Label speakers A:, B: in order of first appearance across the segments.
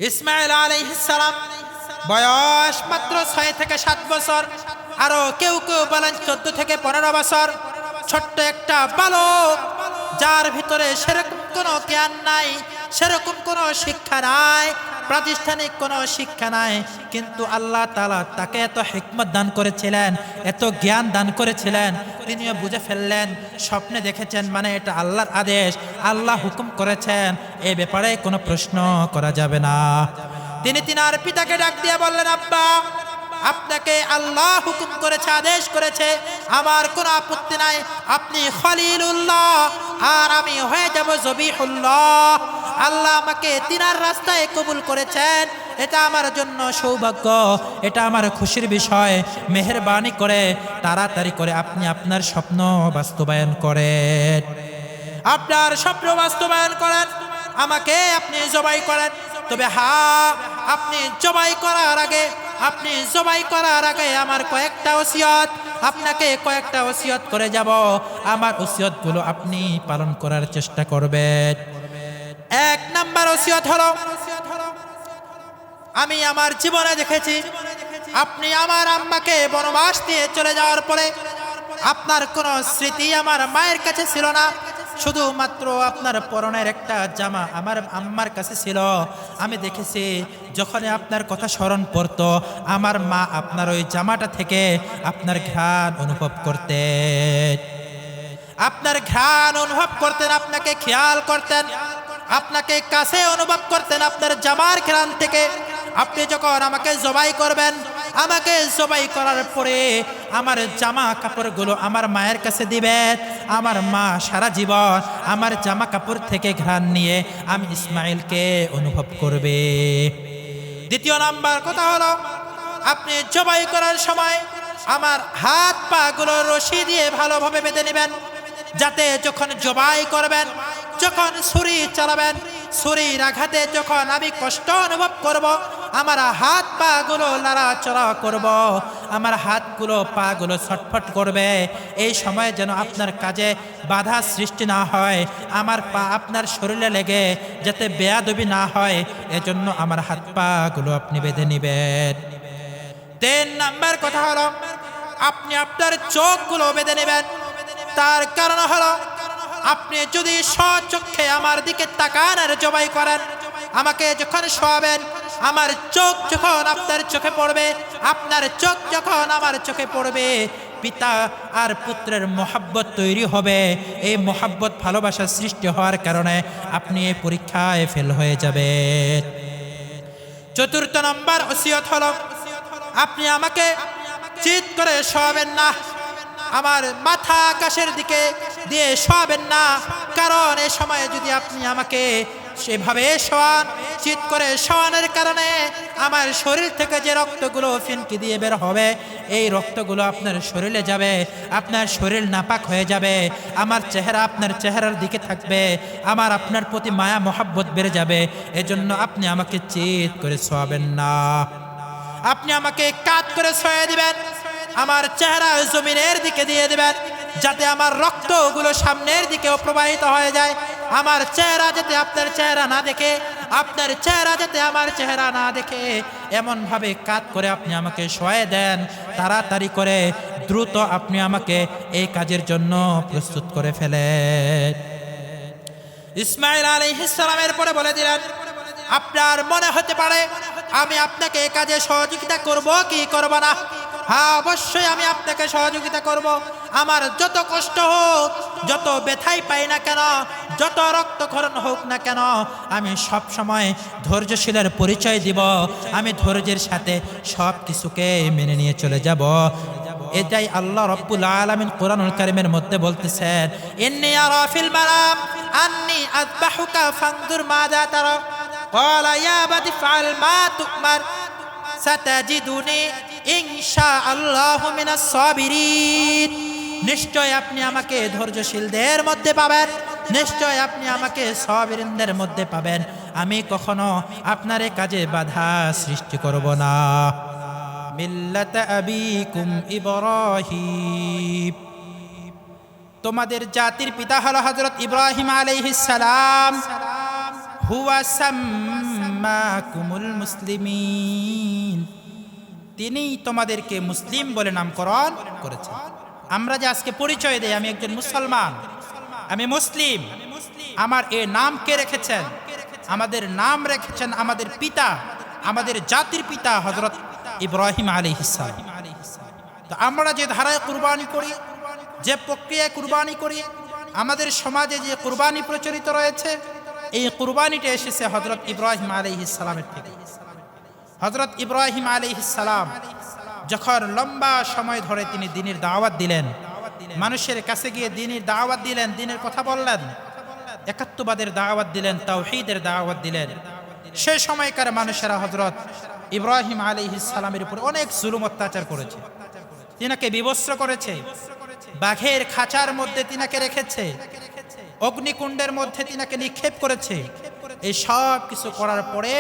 A: ইসমাঈল আলাইহিস সালাম বয়স মাত্র 6 থেকে 7 বছর, আরো কেউ কেউ বলেন 14 থেকে 15 বছর। ছোট্ট একটা বালক, যার ভিতরে সেরকম কোনো জ্ঞান নাই, সেরকম কোনো শিক্ষা নাই, প্রাতিষ্ঠানিক কোনো শিক্ষা নাই, কিন্তু আল্লাহ তাআলা তাকে এত হিকমত দান করেছিলেন, এত জ্ঞান দান করেছিলেন, তিনিও বুঝে ফেললেন স্বপ্নে দেখেছেন মানে এটা আল্লাহর আদেশ, আল্লাহ হুকুম করেছেন, এই ব্যাপারে কোনো প্রশ্ন করা যাবে না। তিনি তিনার পিতাকে ডাক দিয়ে বললেন, আব্বা, আপনাকে আল্লাহ হুকুম করেছে, আদেশ করেছে, আমার কোনো আপত্তি নাই, আপনি খলিলুল্লাহ আর আমি হয়ে যাব জবিহুল্লাহ। আল্লাহ আমাকে তিনার রাস্তায় কবুল করেছেন, এটা আমার জন্য সৌভাগ্য, এটা আমার খুশির বিষয়। মেহেরবানি করে তাড়াতাড়ি করে আপনি আপনার স্বপ্ন বাস্তবায়ন করেন, আপনার স্বপ্ন বাস্তবায়ন করেন, আমাকে আপনি জবাই করেন। তবে হ্যাঁ, আপনি জবাই করার আগে আমার কয়েকটা ওসিয়ত, আপনাকে কয়েকটা ওসিয়ত করে যাব, আমার ওসিয়তগুলো আপনি পালন করার চেষ্টা করবেন। 1 নাম্বার ওসিয়ত হলো, আমি আমার জীবনে দেখেছি আপনি আমার আম্মাকে বনবাস দিয়ে চলে যাওয়ার পরে আপনার কোনো স্মৃতি আমার মায়ের কাছে ছিল না, শুধুমাত্র আপনার পরনের একটা জামা আমার আম্মার কাছে ছিল। আমি দেখেছি যখন আপনার কথা স্মরণ পড়তো, আমার মা আপনার ওই জামাটা থেকে আপনার ঘ্রাণ অনুভব করতেন, আপনাকে খেয়াল করতেন, আপনাকে কাছে অনুভব করতেন আপনার জামার ঘ্রাণ থেকে। আপনি যখন আমাকে জবাই করবেন, আমাকে জবাই করার পরে আমার জামা কাপড়গুলো আমার মায়ের কাছে দিবেন, আমার মা সারা জীবন আমার জামা কাপড় থেকে ঘ্রাণ নিয়ে আমি ইসমাইলকে অনুভব করবে। 2 নাম্বার কথা হলো, আপনি জবাই করার সময় আমার হাত পা গুলো রশি দিয়ে ভালোভাবে বেঁধে নেবেন, যাতে যখন জবাই করবেন, যখন ছুরি চালাবেন, ছুরির আঘাতে যখন আমি কষ্ট অনুভব করব, আমার হাত পা গুলো লড়াচড়া করব, আমার হাতগুলো পা গুলো ছটফট করবে, এই সময় যেন আপনার কাজে বাধা সৃষ্টি না হয়, আমার পা আপনার শরীরে লেগে যাতে বেয়াদবি না হয়, এজন্য আমার হাত পা গুলো আপনি বেঁধে নেবেন। 3 নাম্বার কথা হলো, আপনি আপনার চোখগুলো বেঁধে নেবেন। তার কারণ হলো, আপনি যদি স্বচক্ষে আমার দিকে তাকান আর জবাই করেন, আমাকে যখন শোয়াবেন, আমার চোখ যখন আপনার চোখে পড়বে, আপনার চোখ যখন আমার চোখে পড়বে, পিতা আর পুত্রের মহব্বত তৈরি হবে। এই মহব্বত ভালোবাসা সৃষ্টি হওয়ার কারণে আপনি এই পরীক্ষায় ফেল হয়ে যাবেন। 4 নম্বর ওসিয়ত হলো, আপনি আমাকে চিৎ করে শোয়াবেন না, আমার মাথা আকাশের দিকে দিয়ে শোয়াবেন না, কারণ এই সময়ে যদি আপনি আমাকে সেভাবে শোয়ান, চিৎ করে শোয়ানোর কারণে আমার শরীর থেকে যে রক্তগুলো ফিনকি দিয়ে বের হবে, এই রক্তগুলো আপনার শরীরে যাবে, আপনার শরীর নাপাক হয়ে যাবে, আমার চেহারা আপনার চেহারার দিকে থাকবে, আমার আপনার প্রতি মায়া মহাব্বত বেড়ে যাবে। এজন্য আপনি আমাকে চিৎ করে শোয়াবেন না, আপনি আমাকে কাত করে শোয়া দিবেন, আমার চেহারা জমিনের দিকে দিয়ে দিবেন, যাতে আমার রক্তগুলো সামনের দিকেও প্রবাহিত হয়ে যায়, আমার চেহারা যাতে আপনার চেহারা না দেখে, আপনার চেহারা যাতে আমার চেহারা না দেখে, এমনভাবে কাত করে আপনি আমাকে শোয়া দেন। তাড়াতাড়ি করে দ্রুত আপনি আমাকে এই কাজের জন্য প্রস্তুত করে ফেলেন। ইসমাঈল আলাইহিস সালামের পরে বলে দিলেন, আপনার মনে হতে পারে আমি আপনাকে এই কাজে সহযোগিতা করব কি করব না। হ্যাঁ, অবশ্যই আমি আপনাকে সহযোগিতা করব। আমার যত কষ্ট হোক, যত ব্যথাই পাই না কেন, যত রক্তক্ষরণ হোক না কেন, আমি সব সময় ধৈর্যশীলের পরিচয় দিব, আমি ধৈর্যের সাথে সব কিছুকে মেনে নিয়ে চলে যাব। এটাই আল্লাহ রাব্বুল আলামিন কোরআনুল কারীমের মধ্যে বলতেছেন, ইন্নী আরা ফিল মানাম আন্নী আযবাহুকা ফানজুর মাযা তারা ক্বালা ইয়া আবাতি ফাআল মা তু'মার সাতাজিদুনি ইনশাআল্লাহু মিনাস সাবিরিন। নিশ্চয় আপনি আমাকে ধৈর্যশীলদের মধ্যে পাবেন, নিশ্চয় আপনি আমাকে সাবিরিনদের মধ্যে পাবেন, আমি কখনো আপনার এই কাজে বাধা সৃষ্টি করব না। মিল্লাতা আবিকুম ইব্রাহিম, তোমাদের জাতির পিতা হলো হযরত ইব্রাহিম আলাইহিস সালাম। হুয়া সাম সাম্মাকুমুল মুসলিমিন, তিনি তোমাদেরকে মুসলিম বলে নামকরণ করেছেন। আমরা যে আজকে পরিচয় দেই আমি একজন মুসলমান, আমি মুসলিম, আমার এই নাম কে রেখেছেন? আমাদের নাম রেখেছেন আমাদের পিতা, আমাদের জাতির পিতা হযরত ইব্রাহিম আলাইহিস সালাম। তো আমরা যে ধারায় কুরবানি করি, যে প্রক্রিয়ায় কুরবানি করি, আমাদের সমাজে যে কুরবানি প্রচলিত রয়েছে, এই কুরবানিটা এসেছে হযরত ইব্রাহিম আলাইহিস সালামের থেকে। হযরত ইব্রাহিম আলাইহিস সালাম যখন লম্বা সময় ধরে তিনি দ্বীনের দাওয়াত দিলেন, মানুষের কাছে গিয়ে দ্বীনের দাওয়াত দিলেন, দ্বীনের কথা বললেন, একাত্মবাদের দাওয়াত দিলেন, তাওহীদের দাওয়াত দিলেন, সে সময়কার মানুষেরা হযরত ইব্রাহিম আলাইহিস সালামের উপর অনেক জুলুম অত্যাচার করেছে, তিনাকে বিবস্ত্র করেছে, বাঘের খাঁচার মধ্যে তিনাকে রেখেছে, অগ্নিকুণ্ডের মধ্যে তিনাকে নিক্ষেপ করেছে। এই সব কিছু করার পরে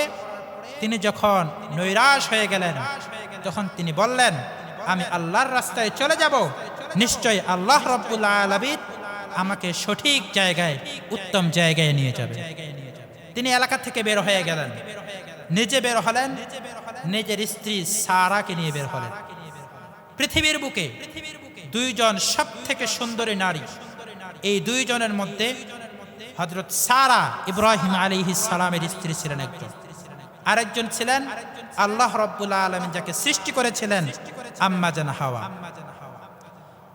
A: তিনি যখন নৈরাশ হয়ে গেলেন, তখন তিনি বললেন, আমি আল্লাহর রাস্তায় চলে যাব, নিশ্চয় আল্লাহ রাব্বুল আলামিন আমাকে সঠিক জায়গায়, উত্তম জায়গায় নিয়ে যাবে। তিনি এলাকা থেকে বের হয়ে গেলেন, নিজে বের হলেন, নিজের স্ত্রী সারাকে নিয়ে বের হলেন। পৃথিবীর বুকে দুইজন সব থেকে সুন্দরী নারী, এই দুইজনের মধ্যে হযরত সারা ইব্রাহিম আলাইহিস সালামের স্ত্রী ছিলেন একজন, আরেকজন ছিলেন আল্লাহ রাব্বুল আলামিন যাকে সৃষ্টি করেছিলেন আম্মা জান হাওয়া।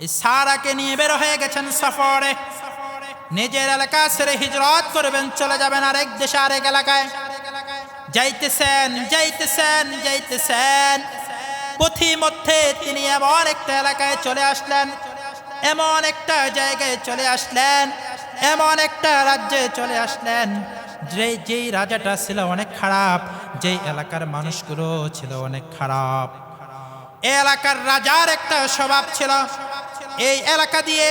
A: এই সারাকে নিয়ে বের হয়ে গেছেন সফরে, নিজের এলাকা ছেড়ে হিজরত করবেন, চলে যাবেন আরেক দেশে, আরেক এলাকায়। যাইতেছেন যাইতেছেন যাইতেছেন, পথিমধ্যে তিনি এমন একটা এলাকায় চলে আসলেন, এমন একটা জায়গায় চলে আসলেন, এমন একটা রাজ্যে চলে আসলেন, যেই রাজাটা ছিল অনেক খারাপ, যেই এলাকার মানুষগুলো ছিল অনেক খারাপ। এই এলাকার রাজার একটা স্বভাব ছিল, এই এলাকা দিয়ে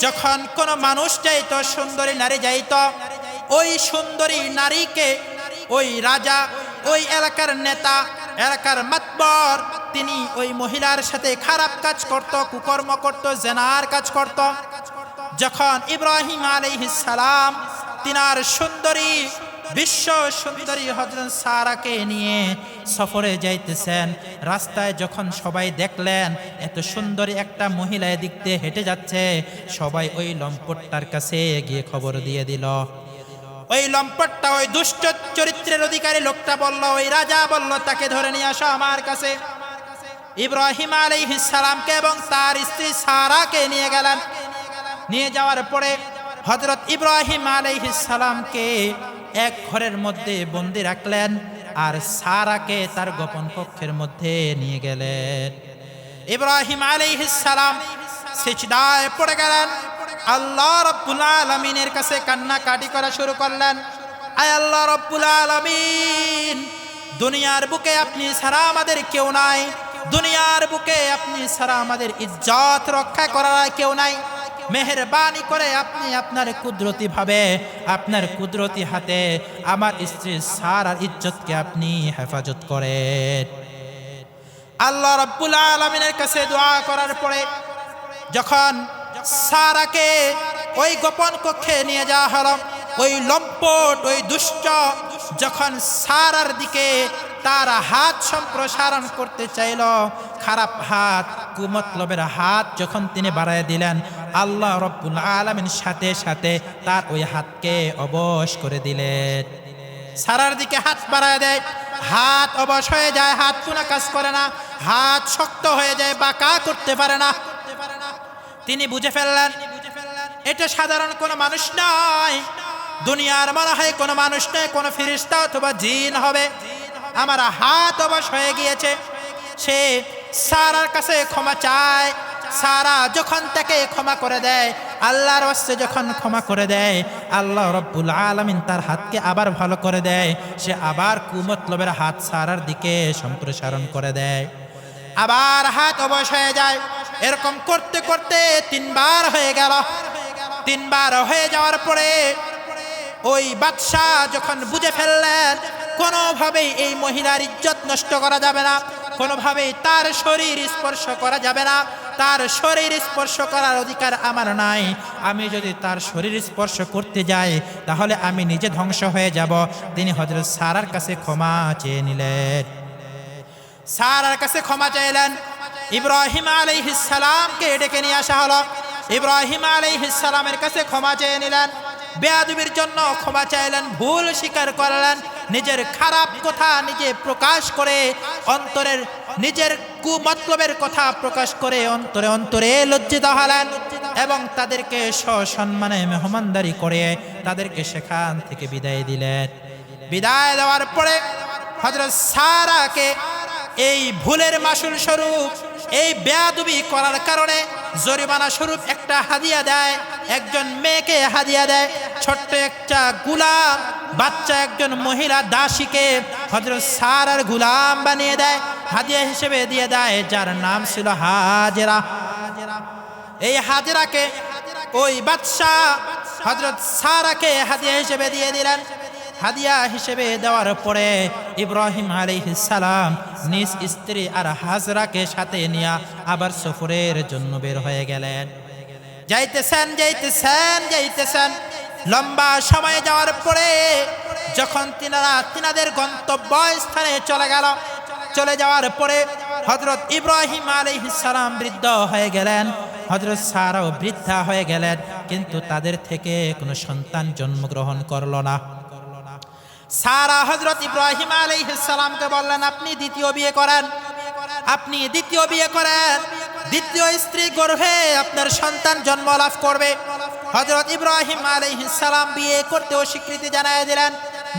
A: যখন কোনো মানুষ যাইত, সুন্দরী নারী যাইত, ওই সুন্দরী নারীকে ওই রাজা, ওই এলাকার নেতা, এলাকার মাতবর, তিনি ওই মহিলার সাথে খারাপ কাজ করত, কুকর্ম করত, জেনার কাজ করত। যখন ইব্রাহিম আলাইহিস সালাম তিনার সুন্দরী, বিশ্ব সুন্দরী হযরত সারাকে নিয়ে সফরে যাইতেছেন, রাস্তায় যখন সবাই দেখলেন এত সুন্দরী একটা মহিলা এদিক দিয়ে হেঁটে যাচ্ছে, সবাই ওই লম্পটটার কাছে গিয়ে খবর দিয়ে দিল। ওই লম্পটটা, ওই দুষ্ট চরিত্রের অধিকারী লোকটা বলল, ওই রাজা বলল, তাকে ধরে নিয়ে আসো আমার কাছে। ইব্রাহিম আলাইহিস সালামকে এবং তার স্ত্রী সারাকে নিয়ে গেলেন। নিয়ে যাওয়ার পরে হযরত ইব্রাহিম আলাইহিস সালামকে এক ঘরের মধ্যে বন্দি রাখলেন, আর সারাকে তার গোপন কক্ষের মধ্যে নিয়ে গেলেন। ইব্রাহিম আলাইহিস সালাম সিজদায় পড়ে গেলেন, আল্লাহ রাব্বুল আলামিনের কাছে কান্নাকাটি করা শুরু করলেন। আয় আল্লাহ রাব্বুল আলামিন, দুনিয়ার বুকে আপনি ছাড়া আমাদের কেউ নাই, দুনিয়ার বুকে আপনি ছাড়া আমাদের ইজ্জত রক্ষা করার কেউ নাই। মেহেরবানি করে আপনি আপনার কুদরতি ভাবে, আপনার কুদরতি হাতে আমার স্ত্রী সারার ইজ্জতকে আপনি হেফাজত করেন। আল্লাহ রাব্বুল আলামিনের কাছে দোয়া করার পরে যখন সারাকে ওই গোপন কক্ষে নিয়ে যাওয়া হলো, ওই লম্পট, ওই দুষ্ট যখন সারার দিকে তার হাত সম্প্রসারণ করতে চাইল, খারাপ হাত, কুমতলবের হাত যখন তিনি বাড়ায় দিলেন, আল্লাহ রাব্বুল আলামিন সাথে সাথে তার ওই হাতকে অবশ করে দিলেন। সারার দিকে হাত বাড়ায় দেয়, হাত অবশ হয়ে যায়, হাত কোনো কাজ করে না, হাত শক্ত হয়ে যায়, বাঁকা করতে পারে না। তিনি বুঝে ফেললেন এটা সাধারণ কোনো মানুষ নয়, দুনিয়ার মনে হয় কোনো মানুষ নয়, কোনো ফেরেশতা অথবা জিন হবে। আমার হাত অবশ হয়ে গিয়েছে। সে সারার কাছে ক্ষমা চায়। সারা যখন তাকে ক্ষমা করে দেয়, আল্লাহর ওয়াস্তে যখন ক্ষমা করে দেয়, আল্লাহ রাব্বুল আলামিন তার হাতকে আবার ভালো করে দেয়। সে আবার কুমতলবের হাত সারার দিকে সম্প্রসারণ করে দেয়, আবার হাত অবশ হয়ে যায়। এরকম করতে করতে 3 বার হয়ে গেল। 3 বার হয়ে যাওয়ার পরে ওই বাদশা যখন বুঝে ফেললেন কোনোভাবেই এই মহিলার ইজ্জত নষ্ট করা যাবে না, কোনোভাবেই তার শরীর স্পর্শ করা যাবে না, তার শরীর স্পর্শ করার অধিকার আমার নাই। আমি যদি তার শরীর স্পর্শ করতে যাই তাহলে আমি নিজে ধ্বংস হয়ে যাব। তিনি হযরত সারার কাছে ক্ষমা চেয়ে নিলেন। সারার কাছে ক্ষমা চাইলেন। ইব্রাহিম আলাইহিস সালামকে ডেকে নিয়ে আসা হলো। ইব্রাহিম আলাইহিস সালামের কাছে ক্ষমা চেয়ে নিলেন। বেয়াদবির জন্য ক্ষমা চাইলেন, ভুল স্বীকার করলেন, নিজের খারাপ কথা নিজে প্রকাশ করে অন্তরের নিজের কুমতলবের কথা প্রকাশ করে অন্তরে অন্তরে লজ্জিত হলেন এবং তাদেরকে সসম্মানে মেহমানদারি করে তাদেরকে সেখান থেকে বিদায় দিলেন। বিদায় দেওয়ার পরে হযরত সারাকে এই ভুলের মাসুল স্বরূপ, এই বেয়াদবি করার কারণে জরিমানা স্বরূপ একটা হাদিয়া দেয়, একজন মেয়েকে হাদিয়া দেয়, ছোট্ট একটা গোলাম বাচ্চা একজন মহিলা দাসীকে হযরত সারার গোলাম বানিয়ে দেয়, হাদিয়া হিসেবে দিয়ে দেয়, যার নাম ছিল হাজেরা। এই হাজেরাকে ওই বাদশা হযরত সারাকে হাদিয়া হিসেবে দিয়ে দিলেন। হাদিয়া হিসেবে দেওয়ার পরে ইব্রাহিম আলাইহিস সালাম নিজ স্ত্রী আর হাজরাকে সাথে নিয়ে আবার সফরের জন্য বের হয়ে গেলেন। যাইতেছেন লম্বা সময় যাওয়ার পরে যখন তিনাদের গন্তব্য স্থানে চলে যাওয়ার পরে হযরত ইব্রাহিম আলাইহিস সালাম বৃদ্ধ হয়ে গেলেন, হযরত সারাও বৃদ্ধা হয়ে গেলেন, কিন্তু তাদের থেকে কোনো সন্তান জন্মগ্রহণ করল না। সারা হযরত ইব্রাহিম আলাইহিস সালামকে বললেন, আপনি দ্বিতীয় বিয়ে করেন, দ্বিতীয় স্ত্রী গর্ভে আপনার সন্তান জন্ম লাভ করবে। হযরত ইব্রাহিম আলাইহিস সালাম বিয়ে করতে অস্বীকৃতি জানিয়ে দিলেন,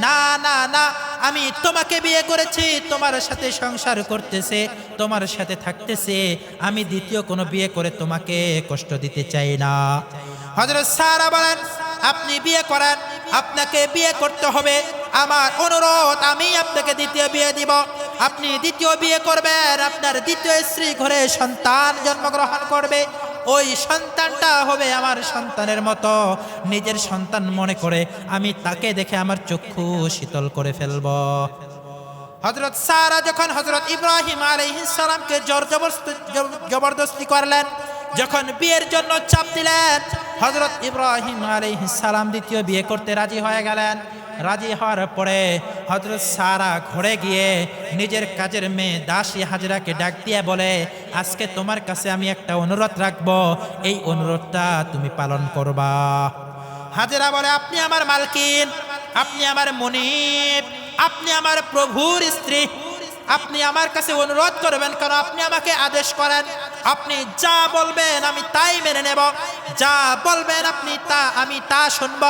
A: না না না, আমি তোমাকে বিয়ে করেছি, তোমার সাথে সংসার করতেছে, তোমার সাথে থাকতেছে, আমি দ্বিতীয় কোনো বিয়ে করে তোমাকে কষ্ট দিতে চাই না। হযরত সারা বলেন, আপনি বিয়ে করেন, আপনাকে বিয়ে করতে হবে, আমার অনুরোধ, আমি আপনাকে দ্বিতীয় বিয়ে দিব। আপনি দ্বিতীয় বিয়ে করবেন, আপনার দ্বিতীয় স্ত্রী ঘরে সন্তান জন্মগ্রহণ করবে, ওই সন্তানটা হবে আমার সন্তানের মতো, নিজের সন্তান মনে করে আমি তাকে দেখে আমার চক্ষু শীতল করে ফেলব। হযরত সারা যখন হযরত ইব্রাহিম আলাইহিস সালামকে জবরদস্তি করলেন, যখন বিয়ের জন্য চাপ দিলেন, হযরত ইব্রাহিম আলাইহিস সালাম দ্বিতীয় বিয়ে করতে রাজি হয়ে গেলেন। রাজি হওয়ার পরে হযরত সারা ঘরে গিয়ে নিজের কাজের মেয়ে দাসী হাজরাকে ডাক দিয়ে বলে, আজকে তোমার কাছে আমি একটা অনুরোধ রাখবো, এই অনুরোধটা তুমি পালন করবা। হাজরা বলে, আপনি আমার মালকিন, আপনি আমার মুনিব, আপনি আমার প্রভুর স্ত্রী, আপনি আমার কাছে অনুরোধ করবেন কেন? আপনি আমাকে আদেশ করেন, আপনি যা বলবেন আমি তাই মেনে নেব, যা বলবেন আপনি আমি তা শুনব,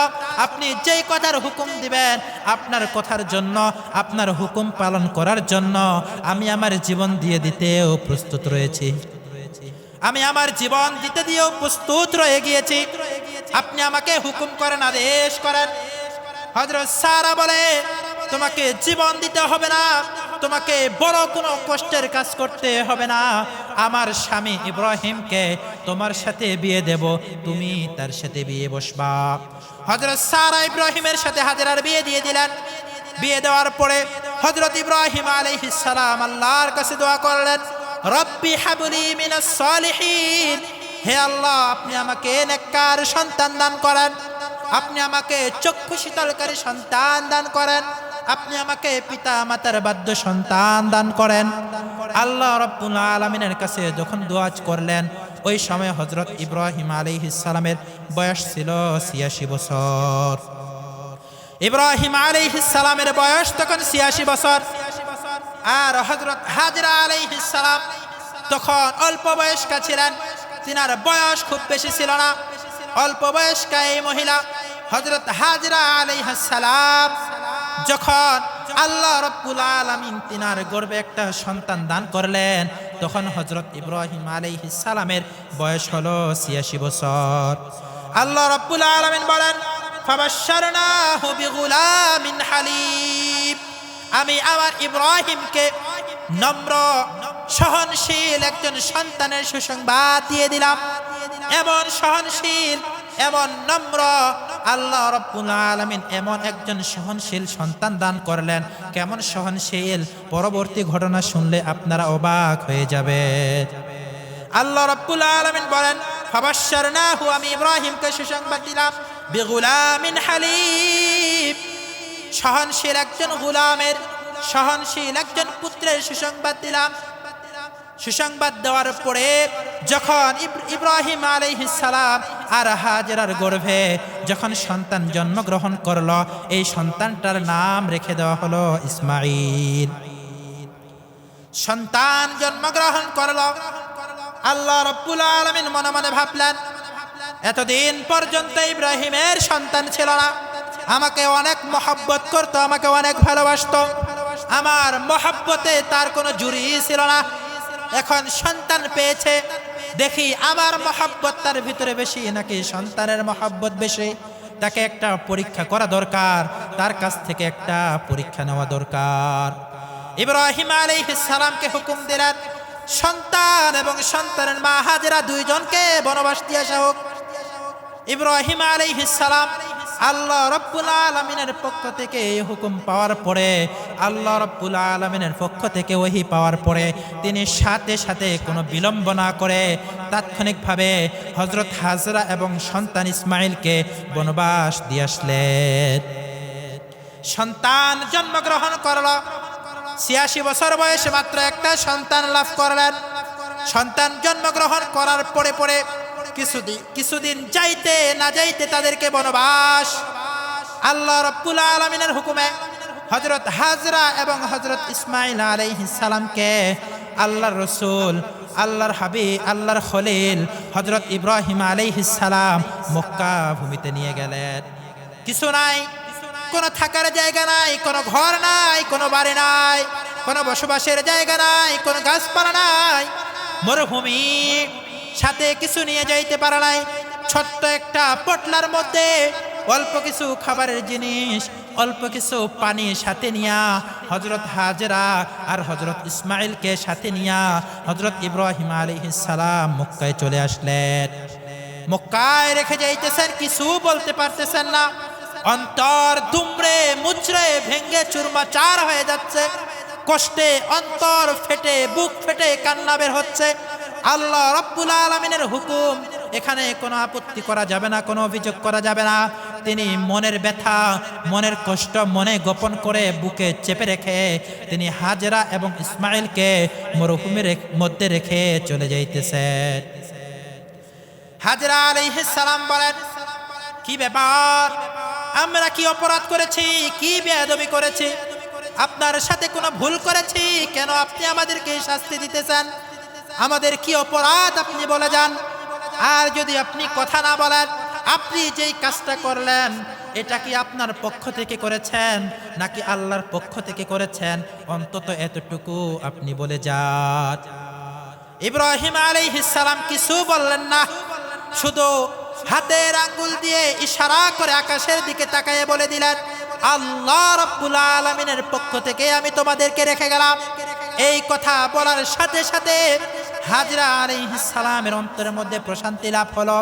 A: আপনি যেই কথার হুকুম দিবেন, আপনার কথার জন্য, আপনার হুকুম পালন করার জন্য আমি আমার জীবন দিয়ে দিতেও প্রস্তুত রয়েছি, আমি আমার জীবন দিতে দিয়েও প্রস্তুত রয়ে গিয়েছি, আপনি আমাকে হুকুম করেন, আদেশ করেন। হযরত সারা বলে, তোমাকে জীবন দিতে হবে না, তোমাকে বড় কোনো কষ্টের কাজ করতে হবে না, আমার স্বামী ইব্রাহিমকে তোমার সাথে বিয়ে দেব, তুমি তার সাথে বিয়ে বসবা। হযরত সারা ইব্রাহিমের সাথে হাজরার বিয়ে দিয়ে দিলেন। বিয়ে দেওয়ার পরে হযরত ইব্রাহিম আলাইহিস সালাম আল্লাহর কাছে দোয়া করলেন, রব্বি হাবলি মিনাস সালিহিন, হে আল্লাহ, আপনি আমাকে নেককার সন্তান দান করেন, আপনি আমাকে চক্ষু শীতলকারী সন্তান দান করেন, আপনি আমাকে পিতা মাতার বাধ্য সন্তান দান করেন। আল্লাহ রাব্বুল আলামিনের কাছে যখন দোয়া করলেন, ওই সময় হযরত ইব্রাহিম আলাইহিস সালামের বয়স ছিল ৮৬ বছর। ইব্রাহিম আলাইহিস সালামের বয়স তখন ৮৬ বছর। আর হযরত হাজরা আলাইহিস সালাম তখন অল্প বয়স্কা ছিলেন, তিনার বয়স খুব বেশি ছিল না, অল্প বয়স্কা এই মহিলা হযরত হাজরা আলাইহিস সালাম যখন আল্লাহ রাব্বুল আলামিন তিনার গর্ভে একটা সন্তান দান করলেন, তখন হযরত ইব্রাহিম আলাইহিস সালামের বয়স হলো ৮৬ বছর। আল্লাহ রাব্বুল আলামিন বলেন, ফাবাশশারনাহু বিগুলামিন হালিম, আমি আমার ইব্রাহিমকে নম্র সহনশীল একজন সন্তানের সুসংবাদ দিয়ে দিলাম। এমন সহনশীল, এমন নম্র, আল্লাহ রাব্বুল আলামিন এমন একজন সহনশীল সন্তান দান করলেন। কেমন সহনশীল, পরবর্তী ঘটনা শুনলে আপনারা অবাক হয়ে যাবে। আল্লাহ রাব্বুল আলামিন বলেন, ফাবাশশারনাহু, আমি ইব্রাহিমকে সুসংবাদ দিলাম, বিগুলামিন হালিম, সহনশীল একজন গোলামের, সহনশীল একজন পুত্রের সুসংবাদ দিলাম। সুসংবাদ দেওয়ার পরে যখন ইব্রাহিম আলাইহিস সালাম আর হাজেরার গর্ভে যখন সন্তান জন্মগ্রহণ করলো, এই সন্তানটার নাম রেখে দেওয়া হলো ইসমাঈল। সন্তান জন্মগ্রহণ করলো, আল্লাহ রাব্বুল আলামিন মনে মনে ভাবলেন, এতদিন পর্যন্ত ইব্রাহিমের সন্তান ছিল না, আমাকে অনেক মহব্বত করতো, আমাকে অনেক ভালোবাসতো, আমার মহব্বতে তার কোনো জুড়ি ছিল না। এখন সন্তান পেয়েছে, দেখি আমার মহব্বত তার ভিতরে বেশি নাকি সন্তানের মহব্বত বেশি। তাকে একটা পরীক্ষা করা দরকার, তার কাছ থেকে একটা পরীক্ষা নেওয়া দরকার। ইব্রাহিম আলাইহিস সালামকে হুকুম দিলেন, সন্তান এবং সন্তানের মা হাজেরা দুইজনকে বনবাস দিয়ে আসা হোক। ইব্রাহিম আলাইহিস সালাম আল্লাহ রাব্বুল আলামিনের পক্ষ থেকে হুকুম পাওয়ার পরে, আল্লাহ রাব্বুল আলামিনের পক্ষ থেকে ওহী পাওয়ার পরে তিনি সাথে সাথে কোনো বিলম্ব না করে তাৎক্ষণিকভাবে হযরত হাজরা এবং সন্তান ইসমাঈলকে বনবাস দিয়ে আসলেন। সন্তান জন্মগ্রহণ করল, ৮৬ বছর বয়সে মাত্র একটা সন্তান লাভ করলেন। সন্তান জন্মগ্রহণ করার পরে পরে কিছুদিন যাইতে না যাইতে তাদেরকে বনবাস, আল্লাহ রাব্বুল আলামিনের হুকুমে হযরত হাজরা এবং হযরত ইসমাঈল আলাইহিস সালামকে আল্লাহর রাসূল, আল্লাহর হাবিব, আল্লাহর খলিল হযরত ইব্রাহিম আলাইহিস সালাম মক্কা ভূমিতে নিয়ে গেলেন। কিছু নাই, কোনো থাকার জায়গা নাই, কোনো ঘর নাই, কোনো বাড়ি নাই, কোনো বসবাসের জায়গা নাই, কোনো গাছপালা নাই, মরুভূমি, সাথে কিছু নিয়ে যাইতে পারা নাই। ছোট্ট একটা পটলার মধ্যে অল্প কিছু খাবারের জিনিস, অল্প কিছু পানি সাথে নিয়া হযরত হাজরা আর হযরত ইসমাঈলকে সাথে নিয়া হযরত ইব্রাহিম আলাইহিস সালাম মক্কায় চলে আসলেন। মক্কায় রেখে যাইতেছেন, কিছু বলতে পারতেছেন না, অন্তর দুমড়ে মুচড়ে ভেঙ্গে চুরমাচার হয়ে যাচ্ছে, কষ্টে অন্তর ফেটে বুক ফেটে কান্না বের হচ্ছে। আল্লাহ রাব্বুল আলামিনের হুকুম, এখানে কোনো আপত্তি করা যাবে না, কোনো অভিযোগ করা যাবে না। তিনি মনের ব্যথা, মনের কষ্ট মনে গোপন করে বুকে চেপে রেখে তিনি হাজরা এবং ইসমাঈলকে মরুভূমির মধ্যে রেখে চলে যাইতেছেন। হাজরা আলাইহিস সালাম বলেন, কি ব্যাপার, আমরা কি অপরাধ করেছি, কি বেয়াদবি করেছি, আপনার সাথে কোনো ভুল করেছি, কেন আপনি আমাদেরকে শাস্তি দিতেছেন, আমাদের কি অপরাধ আপনি বলে যান। আর যদি আপনি কথা না বলেন, আপনি যেই কাজটা করলেন এটা কি আপনার পক্ষ থেকে করেছেন নাকি আল্লাহর পক্ষ থেকে করেছেন, অন্তত এতটুকু আপনি বলে যান। ইব্রাহিম আলাইহিস সালাম কিছু বললেন না, শুধু হাতের আঙ্গুল দিয়ে ইশারা করে আকাশের দিকে তাকায়ে বলে দিলেন, আল্লাহ রাব্বুল আলামিনের পক্ষ থেকে আমি তোমাদেরকে রেখে গেলাম। এই কথা বলার সাথে সাথে হাজরা আলাইহিস সালামের অন্তরের মধ্যে প্রশান্তি লাভ হলো।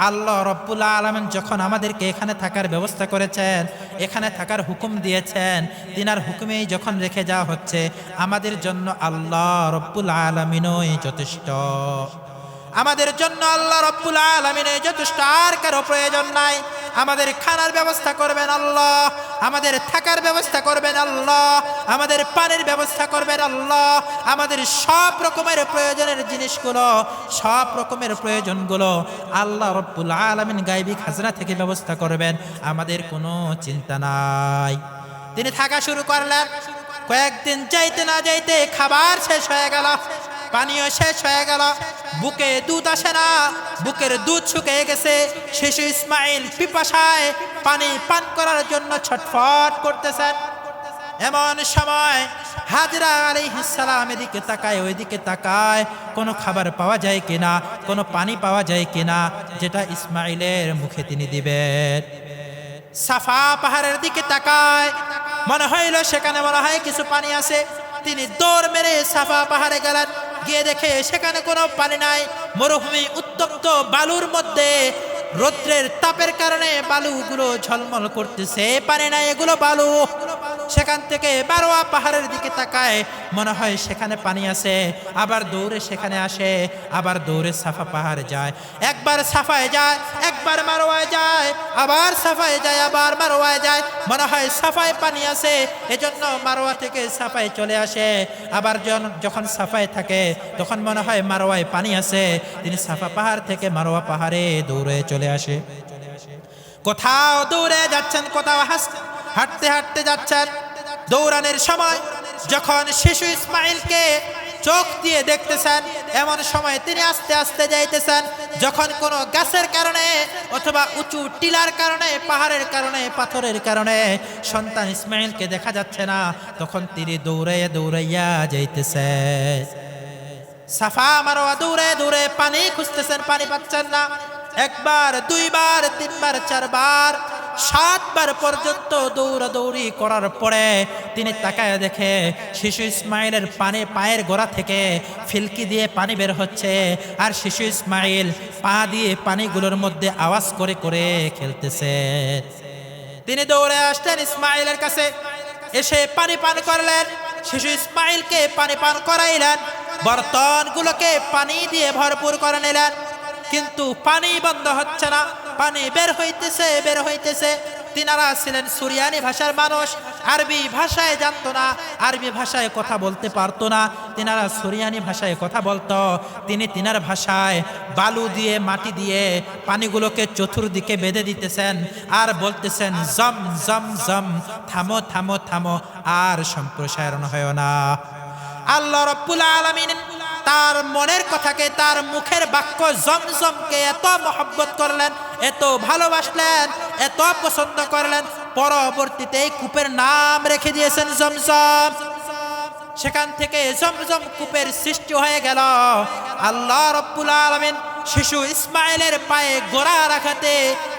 A: আল্লাহ রাব্বুল আলামিন যখন আমাদেরকে এখানে থাকার ব্যবস্থা করেছেন, এখানে থাকার হুকুম দিয়েছেন, তিনার হুকুমেই যখন রেখে যাওয়া হচ্ছে, আমাদের জন্য আল্লাহ রাব্বুল আলামিনই যথেষ্ট। আমাদের জন্য আল্লাহ রাব্বুল আলামিনই যথেষ্ট, আর কারো প্রয়োজন নাই। আমাদের খানার ব্যবস্থা করবেন আল্লাহ, আমাদের থাকার ব্যবস্থা করবেন আল্লাহ, আমাদের পানির ব্যবস্থা করবেন আল্লাহ, আমাদের সব রকমের প্রয়োজনের জিনিসগুলো, সব রকমের প্রয়োজনগুলো আল্লাহ রাব্বুল আলামিন গায়বী খাজনা থেকে ব্যবস্থা করবেন। আমাদের কোনো চিন্তা নাই। তিনি থাকা শুরু করলেন। কয়েকদিন যাইতে না যাইতে খাবার শেষ হয়ে গেল, পানিও শেষ হয়ে গেল, বুকে দুধ আসে না, বুকের দুধ শুকিয়ে গেছে। শিশু ইসমাঈল পিপাসায় পানি পান করার জন্য ছটফট করতেছেন। এমন সময় হাজরা আলাইহিস সালাম এদিকে তাকায় ওইদিকে তাকায়, কোনো খাবার পাওয়া যায় কিনা, কোনো পানি পাওয়া যায় কিনা যেটা ইসমাঈলের মুখে তিনি দিবেন। সাফা পাহাড়ের দিকে তাকায়, মনে হইল সেখানে মনে হয় কিছু পানি আছে। তিনি দৌড় মেরে সাফা পাহাড়ে গেলেন, গিয়ে দেখে সেখানে কোনো পানি নাই। মরুভূমি উত্তপ্ত বালুর মধ্যে রৌদ্রের তাপের কারণে বালুগুলো ঝলমল করতেছে, পানি নাই, এগুলো বালু। সেখান থেকে মারওয়া পাহাড়ের দিকে তাকায়, মনে হয় সেখানে পানি আছে, আবার দৌড়ে সেখানে আসে, আবার দৌড়ে সাফা পাহাড়ে যায়। একবার সাফায় যায়, একবার মারওয়ায় যায়, আবার সাফায় যায়, আবার মারওয়ায় যায়। মনে হয় সাফায় পানি আছে, এজন্য মারওয়া থেকে সাফায় চলে আসে। আবার যখন সাফায় থাকে তখন মনে হয় মারওয়ায় পানি আছে, তিনি সাফা পাহাড় থেকে মারওয়া পাহাড়ে দৌড়ে চলে আসে। কোথাও দৌড়ে যাচ্ছেন, কোথাও হাঁটতে হাঁটতে যাচ্ছেন। দৌড়ানোর সময় যখন শিশু ইসমাইলকে চোখ দিয়ে দেখতেছেন, এমন সময় তিনি আস্তে আস্তে যাইতেছেন। যখন কোনো গাছের কারণে অথবা উঁচু টিলার কারণে, পাহাড়ের কারণে, পাথরের কারণে সন্তান ইসমাইলকে দেখা যাচ্ছে না, তখন তিনি দৌড়াইয়া দৌড়াইয়া যাইতেছেন। সাফা মারওয়া দৌড়ে দৌড়ে পানি খুঁজতেছেন, পানি পাচ্ছেন না। একবার, দুইবার, তিনবার, চারবার, 7 বার পর্যন্ত দৌড়াদৌড়ি করার পরে তিনি তাকায় দেখে শিশু ইসমাইলের পায়ের গোড়া থেকে ফিলকি দিয়ে পানি বের হচ্ছে, আর শিশু ইসমাইল পা দিয়ে পানিগুলোর মধ্যে আওয়াজ করে করে খেলতেছে। তিনি দৌড়ে আসলেন ইসমাইলের কাছে, এসে পানি পান করলেন। শিশু ইসমাইলকে পানি পান করাইলেন, বর্তনগুলোকে পানি দিয়ে ভরপুর করে নিলেন, কিন্তু পানি বন্ধ হচ্ছে না, পানি বের হইতেছে, বের হইতেছে। তিনারা ছিলেন সুরিয়ানি ভাষার মানুষ, আরবি ভাষায় জানতো না, আরবি ভাষায় কথা বলতে পারতো না, তিনারা সুরিয়ানি ভাষায় কথা বলতো। তিনি তিনার ভাষায় বালু দিয়ে, মাটি দিয়ে পানিগুলোকে চতুর্দিকে বেঁধে দিতেছেন আর বলতেছেন, জম জম জম, থামো থামো থামো, আর সম্প্রসারণ হয় না। আল্লাহ রাব্বুল আলামিন তার মনের কথাকে, তার মুখের বাক্য জমজমকে এত মহব্বত করলেন, এত ভালোবাসলেন, এত পছন্দ করলেন, পরবর্তীতে এই কূপের নাম রেখে দিয়েছেন জমজম। সেখান থেকে জমজম কূপের সৃষ্টি হয়ে গেল। আল্লাহ রাব্বুল আলামিন শিশু ইসমাইলের পায়ে গোড়া রাখাতে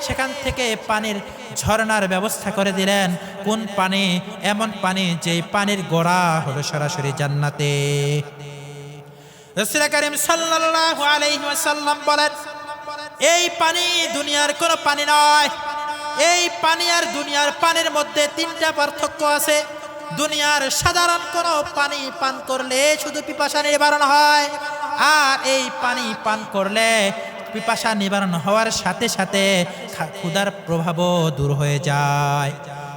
A: সেখান থেকে পানির ঝর্ণার ব্যবস্থা করে দিলেন। কোন পানি? এমন পানি যেই পানির গোড়া হলো সরাসরি জান্নাতে। রাসূল কারীম সাল্লাল্লাহু আলাইহি ওয়াসাল্লাম বলেন, এই পানি দুনিয়ার কোনো পানি নয়। এই পানি আর দুনিয়ার পানির মধ্যে 3টা পার্থক্য আছে। দুনিয়ার সাধারণ কোনো পানি পান করলে শুধু পিপাসা নিবারণ হয়, আর এই পানি পান করলে পিপাসা নিবারণ হওয়ার সাথে সাথে ক্ষুধার প্রভাবও দূর হয়ে যায়।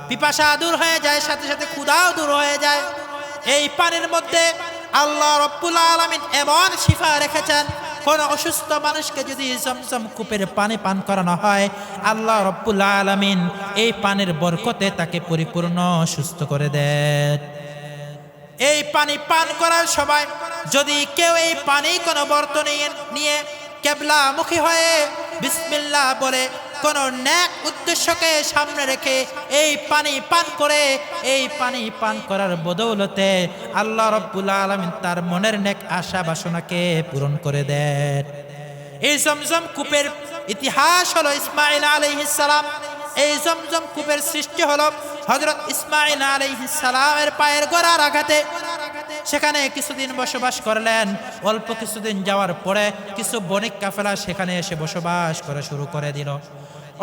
A: পিপাসা দূর হয়ে যায়, সাথে সাথে ক্ষুধাও দূর হয়ে যায়। এই পানির মধ্যে আল্লাহ রাব্বুল আলামিন এমন শিফা রেখেছেন, কোন অসুস্থ মানুষকে যদি জমজম কূপের পানি পান করানো হয়, আল্লাহ রাব্বুল আলামিন এই পানির বরকতে তাকে পরিপূর্ণ সুস্থ করে দেন। এই পানি পান করার সময় যদি কেউ এই পানি কোনো বর্তনে নিয়ে কিবলামুখী হয়ে বিসমিল্লাহ বলে কোন নেক উদ্দেশ্যকে সামনে রেখে এই পানি পান করে, এই পানি পান করার বদৌলতে আল্লাহ রাব্বুল আলামিন তার মনের নেক আশা বাসনাকে পূরণ করে দেন। এই জমজম কূপের ইতিহাস হলো ইসমাঈল আলাইহিস সালাম। এই জমজম কূপের সৃষ্টি হলো হযরত ইসমাঈল আলাইহিস সালামের পায়ের গোড়ার আঘাতে। সেখানে কিছুদিন বসবাস করলেন। অল্প কিছুদিন যাওয়ার পরে কিছু বণিক কাফেলা সেখানে এসে বসবাস করা শুরু করে দিল।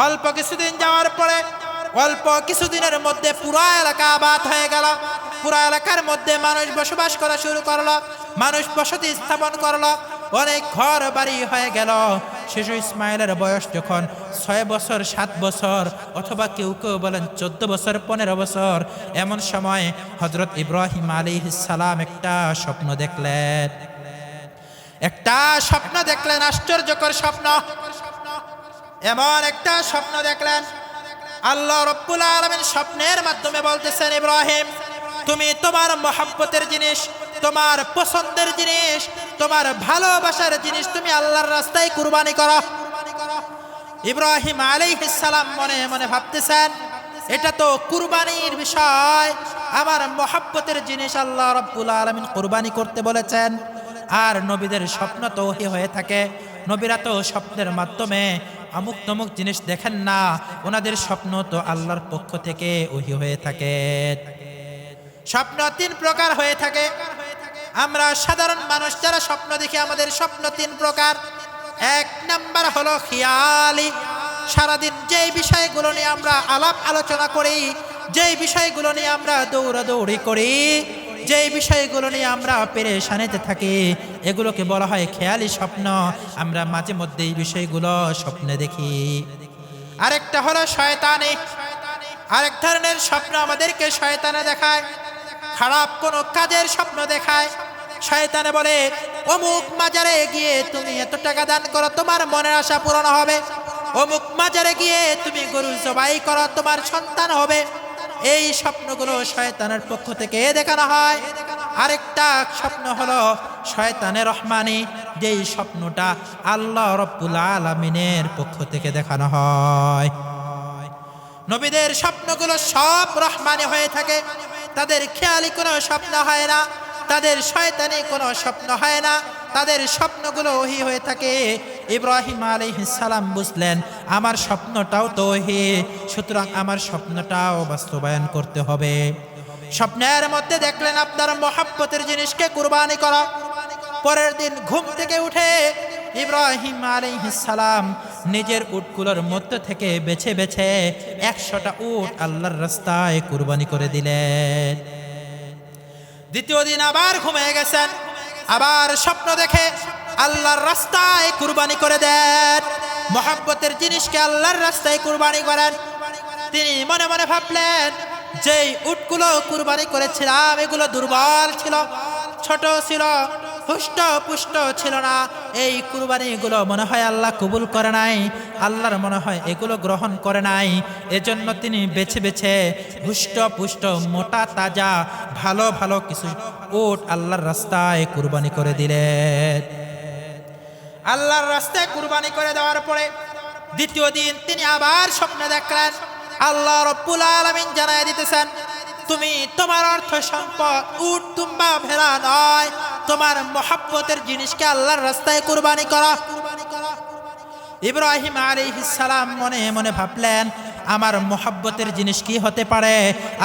A: অল্প কিছুদিন যাওয়ার পরে অল্প কিছুদিনের মধ্যে পুরো এলাকা আবাদ হয়ে গেল। পুরো এলাকার মধ্যে মানুষ বসবাস করা শুরু করলো, মানুষ বসতি স্থাপন করলো, অনেক ঘর বাড়ি হয়ে গেল। শিশু ইসমাইলের বয়স যখন 6 বছর, 7 বছর, অথবা কেউ কেউ বলেন 14 বছর, 15 বছর, এমন সময় হযরত ইব্রাহিম আলাইহিস সালাম একটা স্বপ্ন দেখলেন। একটা স্বপ্ন দেখলেন, আশ্চর্যকর স্বপ্ন। এমন একটা স্বপ্ন দেখলেন, আল্লাহ রাব্বুল আলামিন স্বপ্নের মাধ্যমে বলতেছেন, ইব্রাহিম, তুমি তোমার মহব্বতের জিনিস, তোমার পছন্দের জিনিস, তোমার ভালোবাসার জিনিস তুমি আল্লাহর রাস্তায় কুরবানি করো। ইব্রাহিম আলাইহিস সালাম মনে মনে ভাবতেছেন, এটা তো কুরবানির বিষয়, আমার মহব্বতের জিনিস আল্লাহ রাব্বুল আলামিন কুরবানি করতে বলেছেন। আর নবীদের স্বপ্ন তো ওহী হয়ে থাকে। নবীরা তো স্বপ্নের মাধ্যমে অমুক তমুক জিনিস দেখেন না, ওনাদের স্বপ্ন তো আল্লাহর পক্ষ থেকে ওহী হয়ে থাকে। স্বপ্ন 3 প্রকার হয়ে থাকে। আমরা সাধারণ মানুষ যারা স্বপ্ন দেখি, আমাদের স্বপ্ন 3 প্রকার। 1 নাম্বার হলো খিয়ালি। সারাদিন যেই বিষয়গুলো নিয়ে আমরা আলাপ আলোচনা করি, যেই বিষয়গুলো নিয়ে আমরা দৌড়াদৌড়ি করি, যেই বিষয়গুলো নিয়ে আমরা পেরেশানিতে থাকি, এগুলোকে বলা হয় খেয়ালি স্বপ্ন। আমরা মাঝে মধ্যে এই বিষয়গুলো স্বপ্নে দেখি। আরেকটা হলো শয়তানি। আরেক ধরনের স্বপ্ন আমাদেরকে শয়তানে দেখায়, খারাপ কোনো কাজের স্বপ্ন দেখায়। শয়তানে বলে অমুক মাজারে গিয়ে তুমি এত টাকা দান করো, তোমার মনের আশা পূরণ হবে। অমুক মাজারে গিয়ে তুমি গরু জবাই করো, তোমার সন্তান হবে। এই স্বপ্নগুলো শয়তানের পক্ষ থেকে দেখানো হয়। আরেকটা স্বপ্ন হলো শয়তানে রহমানি, যেই স্বপ্নটা আল্লাহ রব্বুল আলামিনের পক্ষ থেকে দেখানো হয়। নবীদের স্বপ্নগুলো সব রহমানি হয়ে থাকে, তাদের খেয়ালি কোনো স্বপ্ন হয় না, তাদের শয়তানি কোনো স্বপ্ন হয় না, তাদের স্বপ্নগুলো ওহী হয়ে থাকে। ইব্রাহিম আলাইহিস সালাম বুঝলেন আমার স্বপ্নটাও তো ওহী, সুতরাং আমার স্বপ্নটাও বাস্তবায়ন করতে হবে। স্বপ্নের মধ্যে দেখলেন আপনার মহব্বতের জিনিসকে কুরবানি করা। পরের দিন ঘুম থেকে উঠে ইব্রাহিম আলাইহিস সালাম নিজের উটগুলোর মধ্য থেকে বেছে বেছে 100টা উট আল্লাহর রাস্তায় কুরবানি করে দিলেন। দ্বিতীয় দিন আবার ঘুমিয়ে গেছেন, আবার স্বপ্ন দেখে আল্লাহর রাস্তায় কুরবানি করে দেন। মহব্বতের জিনিসকে আল্লাহর রাস্তায় কুরবানি করেন। তিনি মনে মনে ভাবলেন যেই উটগুলো কুরবানি করেছিলাম এগুলো দুর্বল ছিল, ছোট ছিল, হুষ্ট পুষ্ট ছিল না। এই কুরবানিগুলো মনে হয় আল্লাহ কবুল করে নাই, আল্লাহর মনে হয় এগুলো গ্রহণ করে নাই। এজন্য তিনি বেছে বেছে হুষ্ট পুষ্ট মোটা তাজা ভালো ভালো কিছু উট আল্লাহর রাস্তায় কুরবানি করে দিলেন। আল্লাহর রাস্তায় কুরবানি করে দেওয়ার পরে দ্বিতীয় দিন তিনি আবার স্বপ্নে দেখলেন আল্লাহ রব্বুল আলামিন জানায় দিতেছেন তুমি তোমার অর্থ সম্পদ উট তুম্বা ভেড়া নয়, তোমার মহব্বতের জিনিসকে আল্লাহর রাস্তায় কুরবানি করা। ইব্রাহিম আলাইহিস সালাম মনে মনে ভাবলেন আমার মহব্বতের জিনিস কি হতে পারে,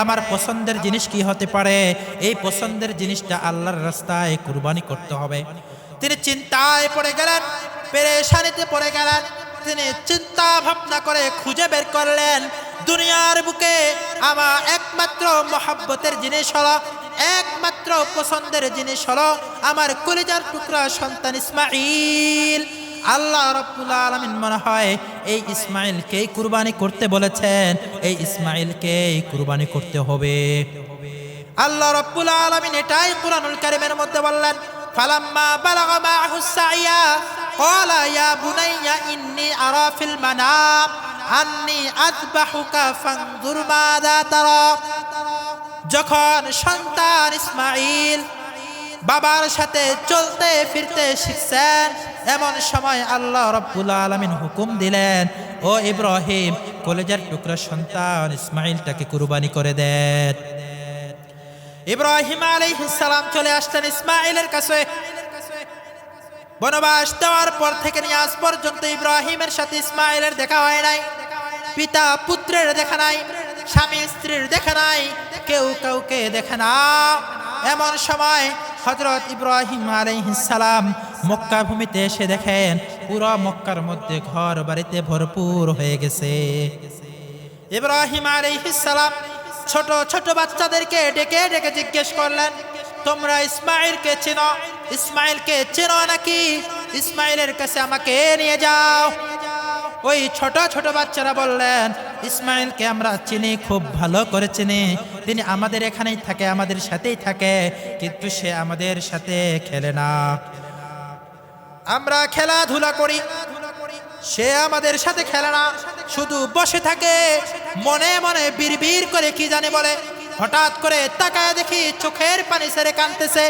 A: আমার পছন্দের জিনিস কি হতে পারে, এই পছন্দের জিনিসটা আল্লাহর রাস্তায় কুরবানি করতে হবে। তিনি চিন্তায় পড়ে গেলেন, পেরেশানিতে পড়ে গেলেন। তিনি চিন্তা ভাবনা করে খুঁজে বের করলেন দুনিয়ার বুকে আমার একমাত্র মহব্বতের জিনিস হলো, একমাত্র পছন্দের জিনিস হলো আমার কলিজার টুকরা সন্তান ইসমাঈল। আল্লাহ রাব্বুল আলামিন মনে হয় এই ইসমাঈলকেই কুরবানি করতে বলেছেন, এই ইসমাঈলকেই কুরবানি করতে হবে। আল্লাহ রাব্বুল আলামিন এটাই কুরআনুল কারীমের মধ্যে বললেন ফালাম্মা বালাগা মাআহুস সাইয়া ক্বালা ইয়া বুনাইয়া ইন্নী আরা ফিল মানাম আন্নী আযবাহুকা ফানজুর মাযা তারা। যখন সন্তান ইসমাঈল বাবার সাথে চলতে ফিরতে শিখছেন, এমন সময় আল্লাহ রাব্বুল আলামিন হুকুম দিলেন ও ইব্রাহিম কলেজার টুকরা সন্তান ইসমাঈলটাকে কুরবানি করে দেন। ইব্রাহিম আলাইহিস সালাম চলে আসতেন ইসমাঈলের কাছে। বনবাস দেওয়ার পর থেকে নিয়ে আজ পর্যন্ত ইব্রাহিমের সাথে ইসমাঈলের দেখা হয় নাই, পিতা পুত্রের দেখা নাই, স্বামী স্ত্রীর দেখা নাই, কেউ কাউকে দেখে না। এমন সময় হযরত ইব্রাহিম আলাইহিস সালাম মক্কা ভূমিতে এসে দেখেন পুরো মক্কার মধ্যে ঘর বাড়িতে ভরপুর হয়ে গেছে। ইব্রাহিম আলাইহিস সালাম ছোট ছোট বাচ্চাদেরকে ডেকে ডেকে জিজ্ঞেস করলেন তোমরা ইসমাঈলকে চেনো? ইসমাঈলকে চেনো নাকি? ইসমাঈলের কাছে আমাকে নিয়ে যাও। ওই ছোট ছোট বাচ্চারা বললেন ইসমাঈলকে আমরা চিনি, খুব ভালো করে চিনি, তিনি আমাদের এখানেই থাকে, আমাদের সাথেই থাকে, কিন্তু সে আমাদের সাথে খেলে না। আমরা খেলাধুলা করি, সে আমাদের সাথে খেলে না, শুধু বসে থাকে, মনে মনে বিড়বিড় করে কি জানি বলে। হঠাৎ করে তাকায় দেখি চোখের পানি ছেড়ে কাঁদতেছে,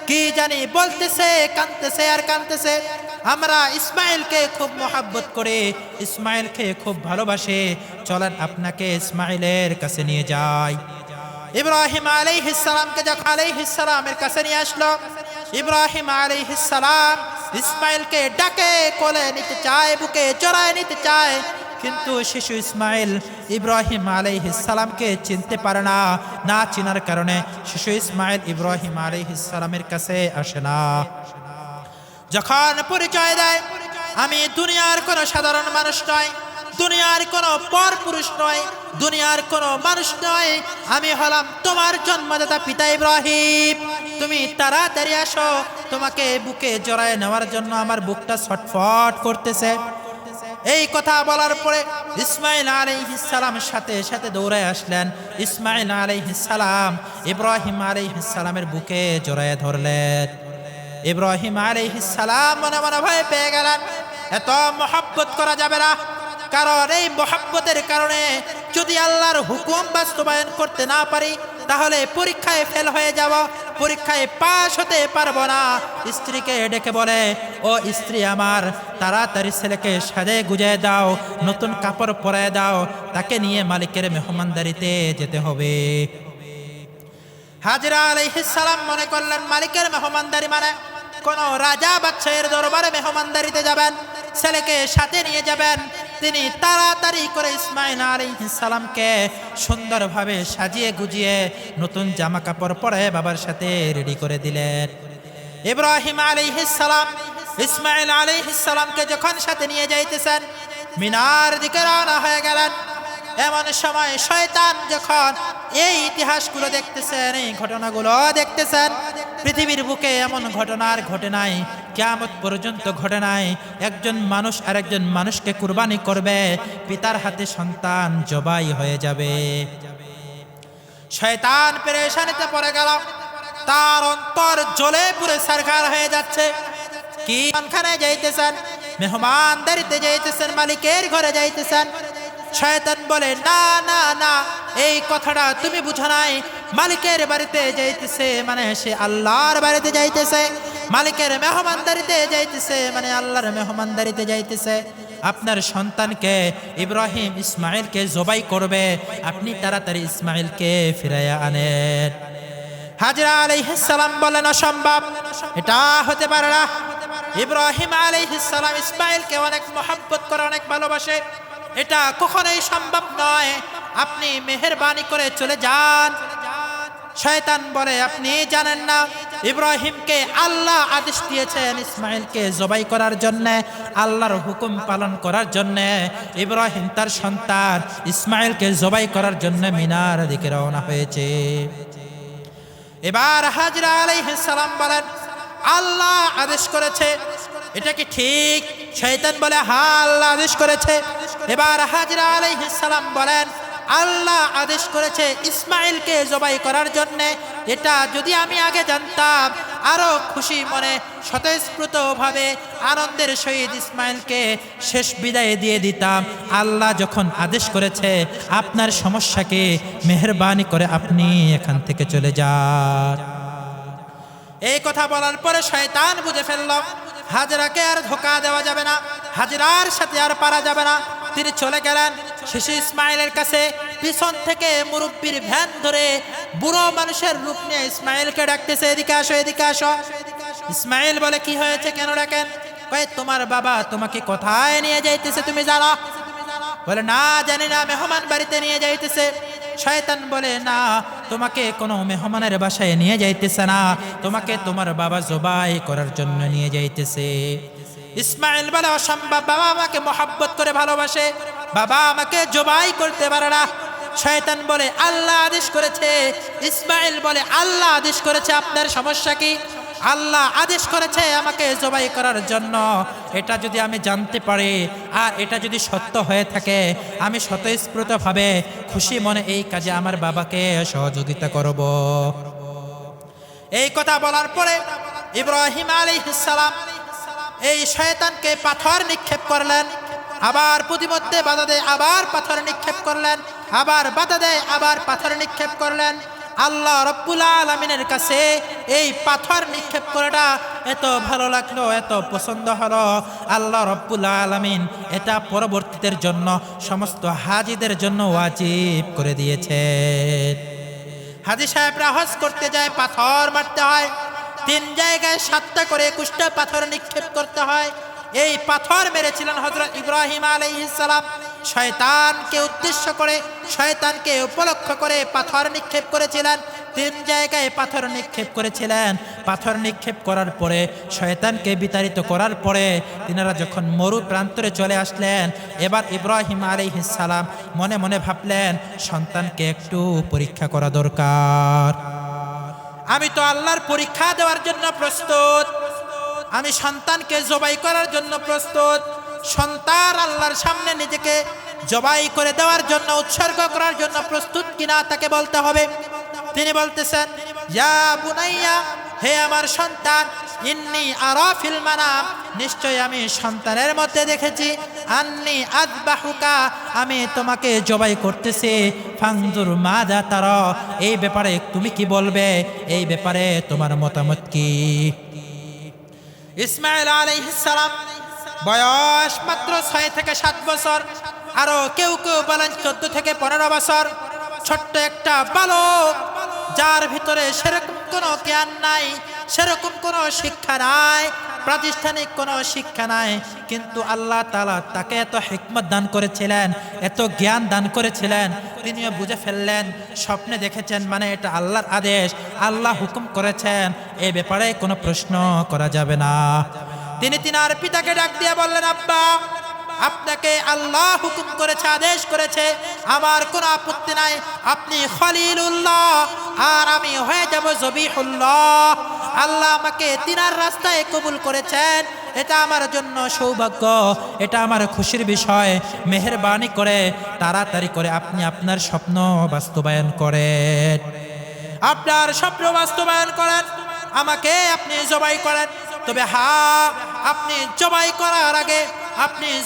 A: কি জানি বলতেছে, কাঁদতেছে আর কাঁদতেছে। আমরা ইসমাঈলকে খুব মহব্বত করে, ইসমাঈলকে খুব ভালোবাসে, চলেন আপনাকে ইসমাঈলের কাছে নিয়ে যাই। ইব্রাহিম আলাইহিস সালামকে যখন আলাইহিস সালামের কাছে নিয়ে আসলো, ইব্রাহিম আলাইহিস সালাম ইসমাঈলকে ডাকে কোলে নিতে চায়, বুকে জড়ায় নিতে চায়, কিন্তু শিশু ইসমাঈল ইব্রাহিম আলাইহিস সালামকে চিনতে পারে না। না চিনার কারণে শিশু ইসমাঈল ইব্রাহিম আলাইহিস সালামের কাছে আসে না। যখন পরিচয় দেয় আমি দুনিয়ার কোনো সাধারণ মানুষ নয়, দুনিয়ার কোনো পরপুরুষ নয়, দুনিয়ার কোনো মানুষ নয়, আমি হলাম তোমার জন্মদাতা পিতা ইব্রাহিম। তুমি তাড়াতাড়ি আসো, তোমাকে বুকে জড়ায় নেওয়ার জন্য আমার বুকটা ছটফট করতেছে। এই কথা বলার পরে ইসমাইল আলাইহিস সালাম সাথে সাথে দৌড়ে আসলেন। ইসমাইল আলাইহিস সালাম ইব্রাহিম আলাইহিস সালামের বুকে জড়ায় ধরলেন। ইব্রাহিম আলাইহিস সালাম মনে মনে ভয় পেয়ে গেলেন, এত মহব্বত করা যাবে না, কারণ এই মহব্বতের কারণে যদি আল্লাহর হুকুম বাস্তবায়ন করতে না পারি তাহলে পরীক্ষায় ফেল হয়ে যাব, পরীক্ষায় পাশ হতে পারবো না। স্ত্রীকে ডেকে বলে, ও স্ত্রী আমার, তাড়াতাড়ি ছেলেকে সাজে গুজে দাও, নতুন কাপড় পরায় দাও, তাকে নিয়ে মালিকের মেহমানদারিতে যেতে হবে। হাজরা আলাইহিস সালাম মনে করলেন মালিকের মেহমানদারি মানে কোন রাজা বাদশাহের দরবারে মেহমানদারিতে যাবেন, ছেলেকে সাথে নিয়ে যাবেন। তিনি তাড়াতাড়ি করে ইসমাইল আলাইহিস সালামকে সুন্দরভাবে সাজিয়ে গুজিয়ে নতুন জামা কাপড় পরে বাবার সাথে রেডি করে দিলেন। ইব্রাহিম আলাইহিস সালাম ইসমাইল আলাইহিস সালামকে যখন সাথে নিয়ে যাইতেছেন, মিনার দিকে রওনা হয়ে গেলেন। এমন সময় শয়তান যখন এই ইতিহাসগুলো দেখতেছেন, এই ঘটনাগুলো দেখতেছেন, পৃথিবীর বুকে এমন ঘটনার ঘটে নাই, কিয়ামত পর্যন্ত ঘটে নাই। একজন মানুষ আরেকজন মানুষকে কুরবানি করবে, পিতার হাতে সন্তান জবাই হয়ে যাবে। শয়তান পেরেশানিতে পড়ে গেল, তার অন্তর জ্বলে পুরে সারখার হয়ে যাচ্ছে। কি খানায় যাইতেছেন, মেহমানদারিতে যাইতেছেন, মালিকের ঘরে যাইতেছেন। শয়তান বলে, না না না, এই কথাটা তুমি বুঝো নাই, মালিকের বাড়িতে যাইতেছে মানে সে আল্লাহর বাড়িতে যাইতেছে, মালিকের মেহমানদারিতে যাইতেছে মানে আল্লাহর মেহমানদারিতে যাইতেছে। আপনার সন্তানকে ইব্রাহিম ইসমাইলকে জবাই করবে, আপনি তাড়াতাড়ি ইসমাইলকে ফিরাইয়া আনেন। হাজরা আলাইহিস সালাম বলেন, অসম্ভব, এটা হতে পারে না। ইব্রাহিম আলাইহিস সালাম ইসমাইলকে অনেক মহব্বত করে, অনেক ভালোবাসে, এটা কখনোই সম্ভব নয়, আপনি মেহেরবানি করে চলে যান। শয়তান বলে, আপনি জানেন না ইব্রাহিমকে আল্লাহ আদেশ দিয়েছেন ইসমাইলকে জবাই করার জন্য, আল্লাহর হুকুম পালন করার জন্য। ইব্রাহিম তার সন্তান ইসমাইলকে জবাই করার জন্য মিনার দিকে রওনা হয়েছে। এবার হাজরা আলাইহিস সালাম বলেন, আল্লাহ আদেশ করেছে, এটা কি ঠিক? শয়তান বলে, হ্যাঁ আল্লাহ আদেশ করেছে। এবার হাজরা আলাইহিস সালাম বলেন, আল্লাহ আদেশ করেছে ইসমাইলকে জবাই করার জন্য, এটা যদি আমি আগে জানতাম আরো খুশি মনে স্বতঃস্ফূর্তভাবে আনন্দের সহিত ইসমাইলকে শেষ বিদায় দিয়ে দিতাম। আল্লাহ যখন আদেশ করেছে, আপনার সমস্যাকে মেহেরবানি করে আপনি এখান থেকে চলে যান। এই কথা বলার পরে শয়তান বুঝে ফেলল হাজরাকে আর ধোঁকা দেওয়া যাবে না, হাজরার সাথে আর পারা যাবে না। তিনি চলে গেলেন শিশু ইসমাইলের কাছে, পিছন থেকে মুরব্বীর ভ্যান ধরে বুড়ো মানুষের রূপ নিয়ে ইসমাইলকে ডাকতেছে, এদিকে আসো, এদিকে আসো। ইসমাইল বলে, কি হয়েছে, কেন ডাকেন? কয়, তোমার বাবা তোমাকে কোথায় নিয়ে যাইতেছে তুমি জানো? বলে, না জানি না, মেহমান বাড়িতে নিয়ে যাইতেছে। শয়তান বলে, না, তোমাকে কোনো মেহমানের বাসায় নিয়ে যাইতেছে না, তোমাকে তোমার বাবা জবাই করার জন্য নিয়ে যাইতেছে। ইসমাইল বলে, অসম্ভব, বাবা আমাকে মহব্বত করে ভালোবাসে, বাবা আমাকে জবাই করতে পারে না। শয়তান বলে, আল্লাহ আদেশ করেছে। ইসমাইল বলে, আল্লাহ আদেশ করেছে, আপনার সমস্যা কি? আল্লাহ আদেশ করেছে আমাকে জবাই করার জন্য, এটা যদি আমি জানতে পারি আর এটা যদি সত্য হয়ে থাকে, আমি স্বতঃস্ফূর্তভাবে খুশি মনে এই কাজে আমার বাবাকে সহযোগিতা করব। এই কথা বলার পরে ইব্রাহিম আলাইহিস সালাম এই শয়তানকে পাথর নিক্ষেপ করলেন, আবার প্রতিমধ্যে বাধা দেয়, আবার পাথর নিক্ষেপ করলেন, আবার বাধা দেয়, আবার পাথর নিক্ষেপ করলেন। আল্লাহ রব্বুল আলামিনের কাছে এই পাথর নিক্ষেপ করাটা এত ভালো লাগলো, এত পছন্দ হলো, আল্লাহ রব্বুল আলামিন এটা পরবর্তীদের জন্য সমস্ত হাজিদের জন্য ওয়াজিব করে দিয়েছেন। হাজি সাহেবরা হজ করতে যায়, পাথর মারতে হয়, 3 জায়গায় 7টা করে 21টা পাথর নিক্ষেপ করতে হয়। এই পাথর মেরেছিলেন হযরত ইব্রাহিম আলাইহিস সালাম। শয়তানকে উদ্দেশ্য করে, শয়তানকে উপলক্ষ করে পাথর নিক্ষেপ করেছিলেন। তিন জায়গায় পাথর নিক্ষেপ করেছিলেন। পাথর নিক্ষেপ করার পরে শয়তানকে বিতাড়িত করার পরে তিনারা যখন মরু প্রান্তরে চলে আসলেন, এবার ইব্রাহিম আলাইহিস সালাম মনে মনে ভাবলেন সন্তানকে একটু পরীক্ষা করা দরকার। আমি তো আল্লাহর পরীক্ষা দেওয়ার জন্য প্রস্তুত, আমি সন্তানকে জবাই করার জন্য প্রস্তুত। সন্তান আল্লাহর সামনে নিজেকে জবাই করে দেওয়ার জন্য, উৎসর্গ করার জন্য প্রস্তুত কিনা তাকে বলতে হবে। তিনি বলতেছেন, ইয়া বুনাইয়া, হে আমার সন্তান, ইন্নী আরা ফিল মানাম, নিশ্চয় আমি সন্তানের মধ্যে দেখেছি, আন্নী আযবাহুকা, আমি তোমাকে জবাই করতেছি, ফানজুর মাযা তারা, এই ব্যাপারে তুমি কি বলবে, এই ব্যাপারে তোমার মতামত কি? ইসমাঈল আলাইহিস সালাম বয়স মাত্র 6 থেকে 7 বছর, আরো কেউ কেউ বলেন 14 থেকে 15 বছর। ছোট্ট একটা বালক, যার ভিতরে সেরকম কোনো জ্ঞান নাই, সেরকম কোনো শিক্ষা নাই, প্রাতিষ্ঠানিক কোনো শিক্ষা নাই, কিন্তু আল্লাহ তাআলা তাকে এত হিকমত দান করেছিলেন, এত জ্ঞান দান করেছিলেন, তিনিও বুঝে ফেললেন স্বপ্নে দেখেছেন মানে এটা আল্লাহর আদেশ, আল্লাহ হুকুম করেছেন, এই ব্যাপারে কোনো প্রশ্ন করা যাবে না। তিনি তিনার পিতাকে ডাক দিয়ে বললেন, আব্বা, আপনাকে আল্লাহ হুকুম করেছে, আদেশ করেছে, আমার কোনো আপত্তি নাই, আপনি খলিলুল্লাহ আর আমি হয়ে যাব জবিহুল্লাহ। আল্লাহ আমাকে তিনার রাস্তায় কবুল করেছেন, এটা আমার জন্য সৌভাগ্য, এটা আমার খুশির বিষয়। মেহেরবানি করে তাড়াতাড়ি করে আপনি আপনার স্বপ্ন বাস্তবায়ন করেন, আপনার স্বপ্ন বাস্তবায়ন করেন, আমাকে আপনি জবাই করেন। তবে হ্যাঁ, আপনি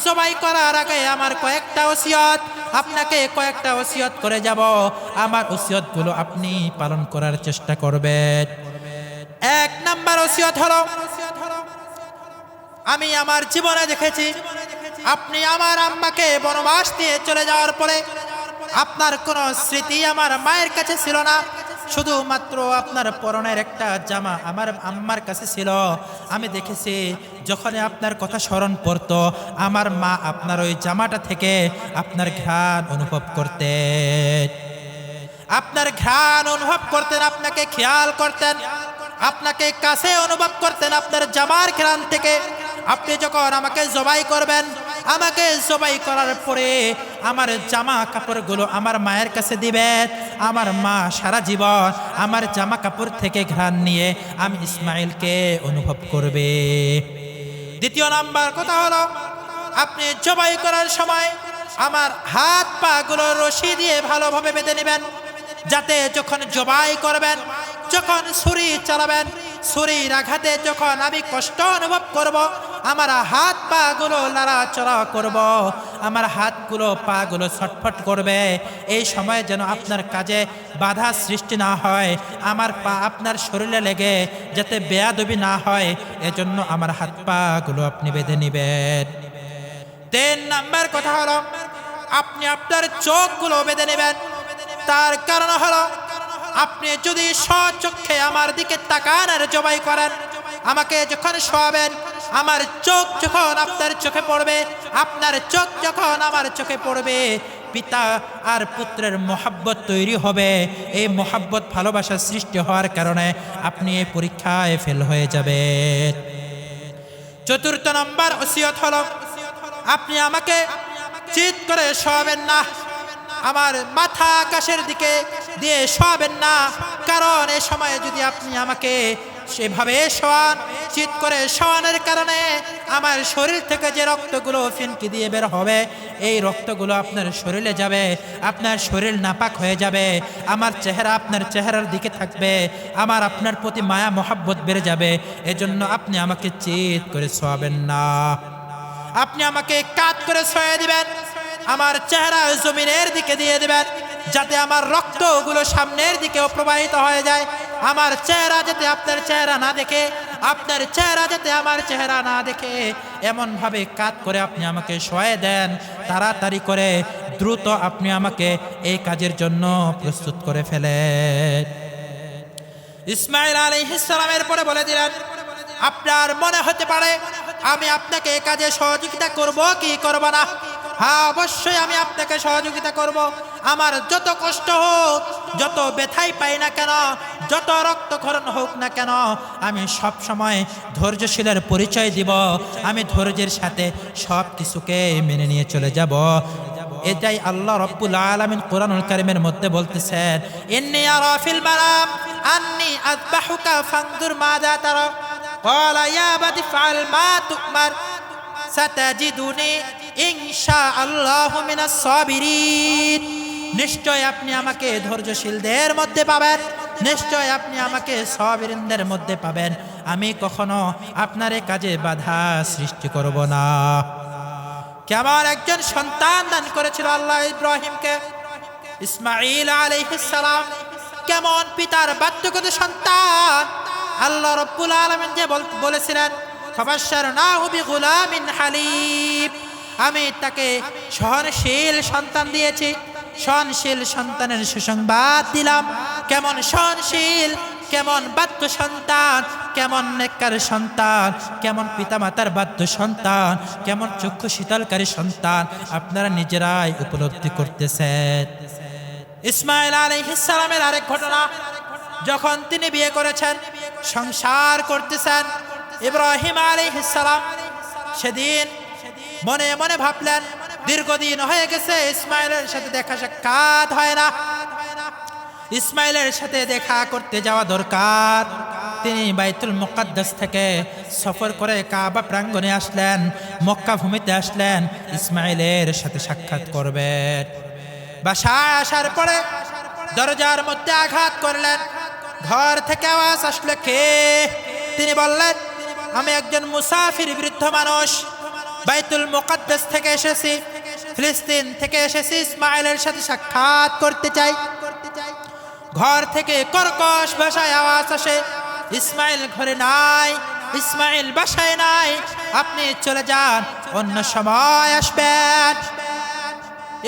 A: জবাই করার আগে আমার কয়েকটা ওসিয়ত, আপনাকে কয়েকটা ওসিয়ত করে যাব, আমার ওসিয়তগুলো আপনি পালন করার চেষ্টা করবেন। 1 নাম্বার ওসিয়ত হলো, আমি আমার জীবনে দেখেছি আপনি আমার আম্মাকে বনবাস দিয়ে চলে যাওয়ার পরে আপনার কোনো স্মৃতি আমার মায়ের কাছে ছিল না, শুধুমাত্র আপনার পরনের একটা জামা আমার আম্মার কাছে ছিল। আমি দেখেছি যখন আপনার কথা স্মরণ পড়তো, আমার মা আপনার ওই জামাটা থেকে আপনার ঘ্রাণ অনুভব করতেন, আপনাকে খেয়াল করতেন, আপনাকে কাছে অনুভব করতেন আপনার জামার ঘ্রাণ থেকে। আপনি যখন আমাকে জবাই করবেন, আমাকে জবাই করার পরে আমার জামা কাপড়গুলো আমার মায়ের কাছে দিবেন, আমার মা সারা জীবন আমার জামা কাপড় থেকে ঘ্রাণ নিয়ে আমি ইসমাইলকে অনুভব করবে। 2 নাম্বার কথা হলো, আপনি জবাই করার সময় আমার হাত পা গুলো রশি দিয়ে ভালোভাবে বেঁধে নেবেন, যাতে যখন জবাই করবেন, যখন ছুরি চালাবেন, ছুরির আঘাতে যখন আমি কষ্ট অনুভব করব, আমার হাত পা গুলো নাড়াচড়া করব, আমার হাতগুলো পা গুলো ছটফট করবে, এই সময় যেন আপনার কাজে বাধা সৃষ্টি না হয়, আমার পা আপনার শরীরে লেগে যাতে বেয়াদবি না হয়, এজন্য আমার হাত পা গুলো আপনি বেঁধে নেবেন। 3 নাম্বার কথা হলো, আপনি আপনার চোখগুলো বেঁধে নেবেন। তার কারণ হলো, আপনি যদি স্বচক্ষে আমার দিকে তাকান আর জবাই করেন, আমাকে যখন শোয়াবেন, আমার চোখ যখন আপনার চোখে পড়বে, আপনার চোখ যখন আমার চোখে পড়বে, পিতা আর পুত্রের মহাব্বত তৈরি হবে। এই মহাব্বত ভালোবাসার সৃষ্টি হওয়ার কারণে আপনি এই পরীক্ষায় ফেল হয়ে যাবেন। 4 নম্বর ওসিয়ত হলো, আপনি আমাকে চিৎ করে শোয়াবেন না, আমার মাথা আকাশের দিকে দিয়ে শোয়াবেন না, কারণ এই সময় যদি আপনি আমাকে সেভাবে শোয়ান, চিৎ করে শোয়ানোর কারণে আমার শরীর থেকে যে রক্তগুলো ফিনকি দিয়ে বের হবে, এই রক্তগুলো আপনার শরীরে যাবে, আপনার শরীর নাপাক হয়ে যাবে, আমার চেহারা আপনার চেহারার দিকে থাকবে, আমার আপনার প্রতি মায়া মহাব্বত বেড়ে যাবে। এজন্য আপনি আমাকে চিৎ করে শোয়াবেন না, আপনি আমাকে কাত করে শোয়া দিবেন, আমার চেহারা জমিনের দিকে দিয়ে দিবেন, যাতে আমার রক্তগুলো সামনের দিকেও প্রবাহিত হয়ে যায়, আমার চেহারা যাতে আপনার চেহারা না দেখে, আপনার চেহারা যাতে আমার চেহারা না দেখে, এমন ভাবে কাত করে আপনি আমাকে শোয়া দেন। তাড়াতাড়ি করে দ্রুত আপনি আমাকে এই কাজের জন্য প্রস্তুত করে ফেলেন। ইসমাঈল আলাইহিস সালামের পরে বলে দিলেন, আপনার মনে হতে পারে আমি আপনাকে এই কাজে সহযোগিতা করব কি করব না? হ্যাঁ, অবশ্যই আমি আপনাকে সহযোগিতা করব। আমার যত কষ্ট হোক, যত ব্যথাই পাই না কেন, যত রক্তক্ষরণ হোক না কেন, আমি সব সময় ধৈর্যশীলের পরিচয় দিব। আমি ধৈর্যের সাথে সব কিছুকে মেনে নিয়ে চলে যাব। এটাই আল্লাহ রাব্বুল আলামিন কোরআনুল কারীমের মধ্যে বলতেছেন, ইন্নী আরা ফিল মানাম আন্নী আযবাহুকা ফানজুর মাযা তারা ক্বালা ইয়া আবাতি ফাআল মা তু'মার সাতাজিদুনি ইনশাআল্লাহু মিনাস সাবিরিন। নিশ্চয় আপনি আমাকে ধৈর্যশীলদের মধ্যে পাবেন, নিশ্চয় আপনি আমাকে সাবিরিনদের মধ্যে পাবেন। আমি কখনো আপনার এই কাজে বাধা সৃষ্টি করব না। কেমন একজন সন্তান দান করেছিল আল্লাহ ইব্রাহিমকে, ইসমাঈল আলাইহিস সালাম। কেমন পিতার বাধ্যগত সন্তান। আল্লাহ রাব্বুল আলামিন যে বলেছিলেন, ফাবাশশারনাহু বিগুলামিন হালিম, আমি তাকে সহনশীল সন্তান দিয়েছি, সহনশীল সন্তানের সুসংবাদ দিলাম। কেমন সহনশীল, কেমন বাধ্য সন্তান, কেমন নেককার সন্তান, কেমন পিতামাতার বাধ্য সন্তান, কেমন চক্ষু শীতলকারী সন্তান, আপনারা নিজেরাই উপলব্ধি করতেছেন। ইসমাঈল আলাইহিস সালামের আরেক ঘটনা, যখন তিনি বিয়ে করেছেন, সংসার করতেছেন, ইব্রাহিম আলাইহিস সালাম সেদিন মনে মনে ভাবলেন, দীর্ঘদিন হয়ে গেছে ইসমাঈলের সাথে দেখা সাক্ষাৎ হয় না, ইসমাঈলের সাথে দেখা করতে যাওয়া দরকার। তিনি বাইতুল মুকাদ্দাস থেকে সফর করে কাবা প্রাঙ্গণে আসলেন, মক্কা ভূমিতে আসলেন, ইসমাঈলের সাথে সাক্ষাৎ করবেন। বাসায় আসার পরে দরজার মধ্যে আঘাত করলেন। ঘর থেকে আওয়াজ আসলো, কে? তিনি বললেন, আমি একজন মুসাফির বৃদ্ধ মানুষ, বাইতুল মুকাদ্দাস থেকে এসেছি, ফিলিস্তিন থেকে এসেছি, ইসমাঈলের সাথে সাক্ষাৎ করতে চাই। ঘর থেকে কর্কশ ভাষায় আওয়াজ আসে, ইসমাঈল ঘরে নাই, ইসমাঈল বাসায় নাই, আপনি চলে যান, অন্য সময় আসবেন।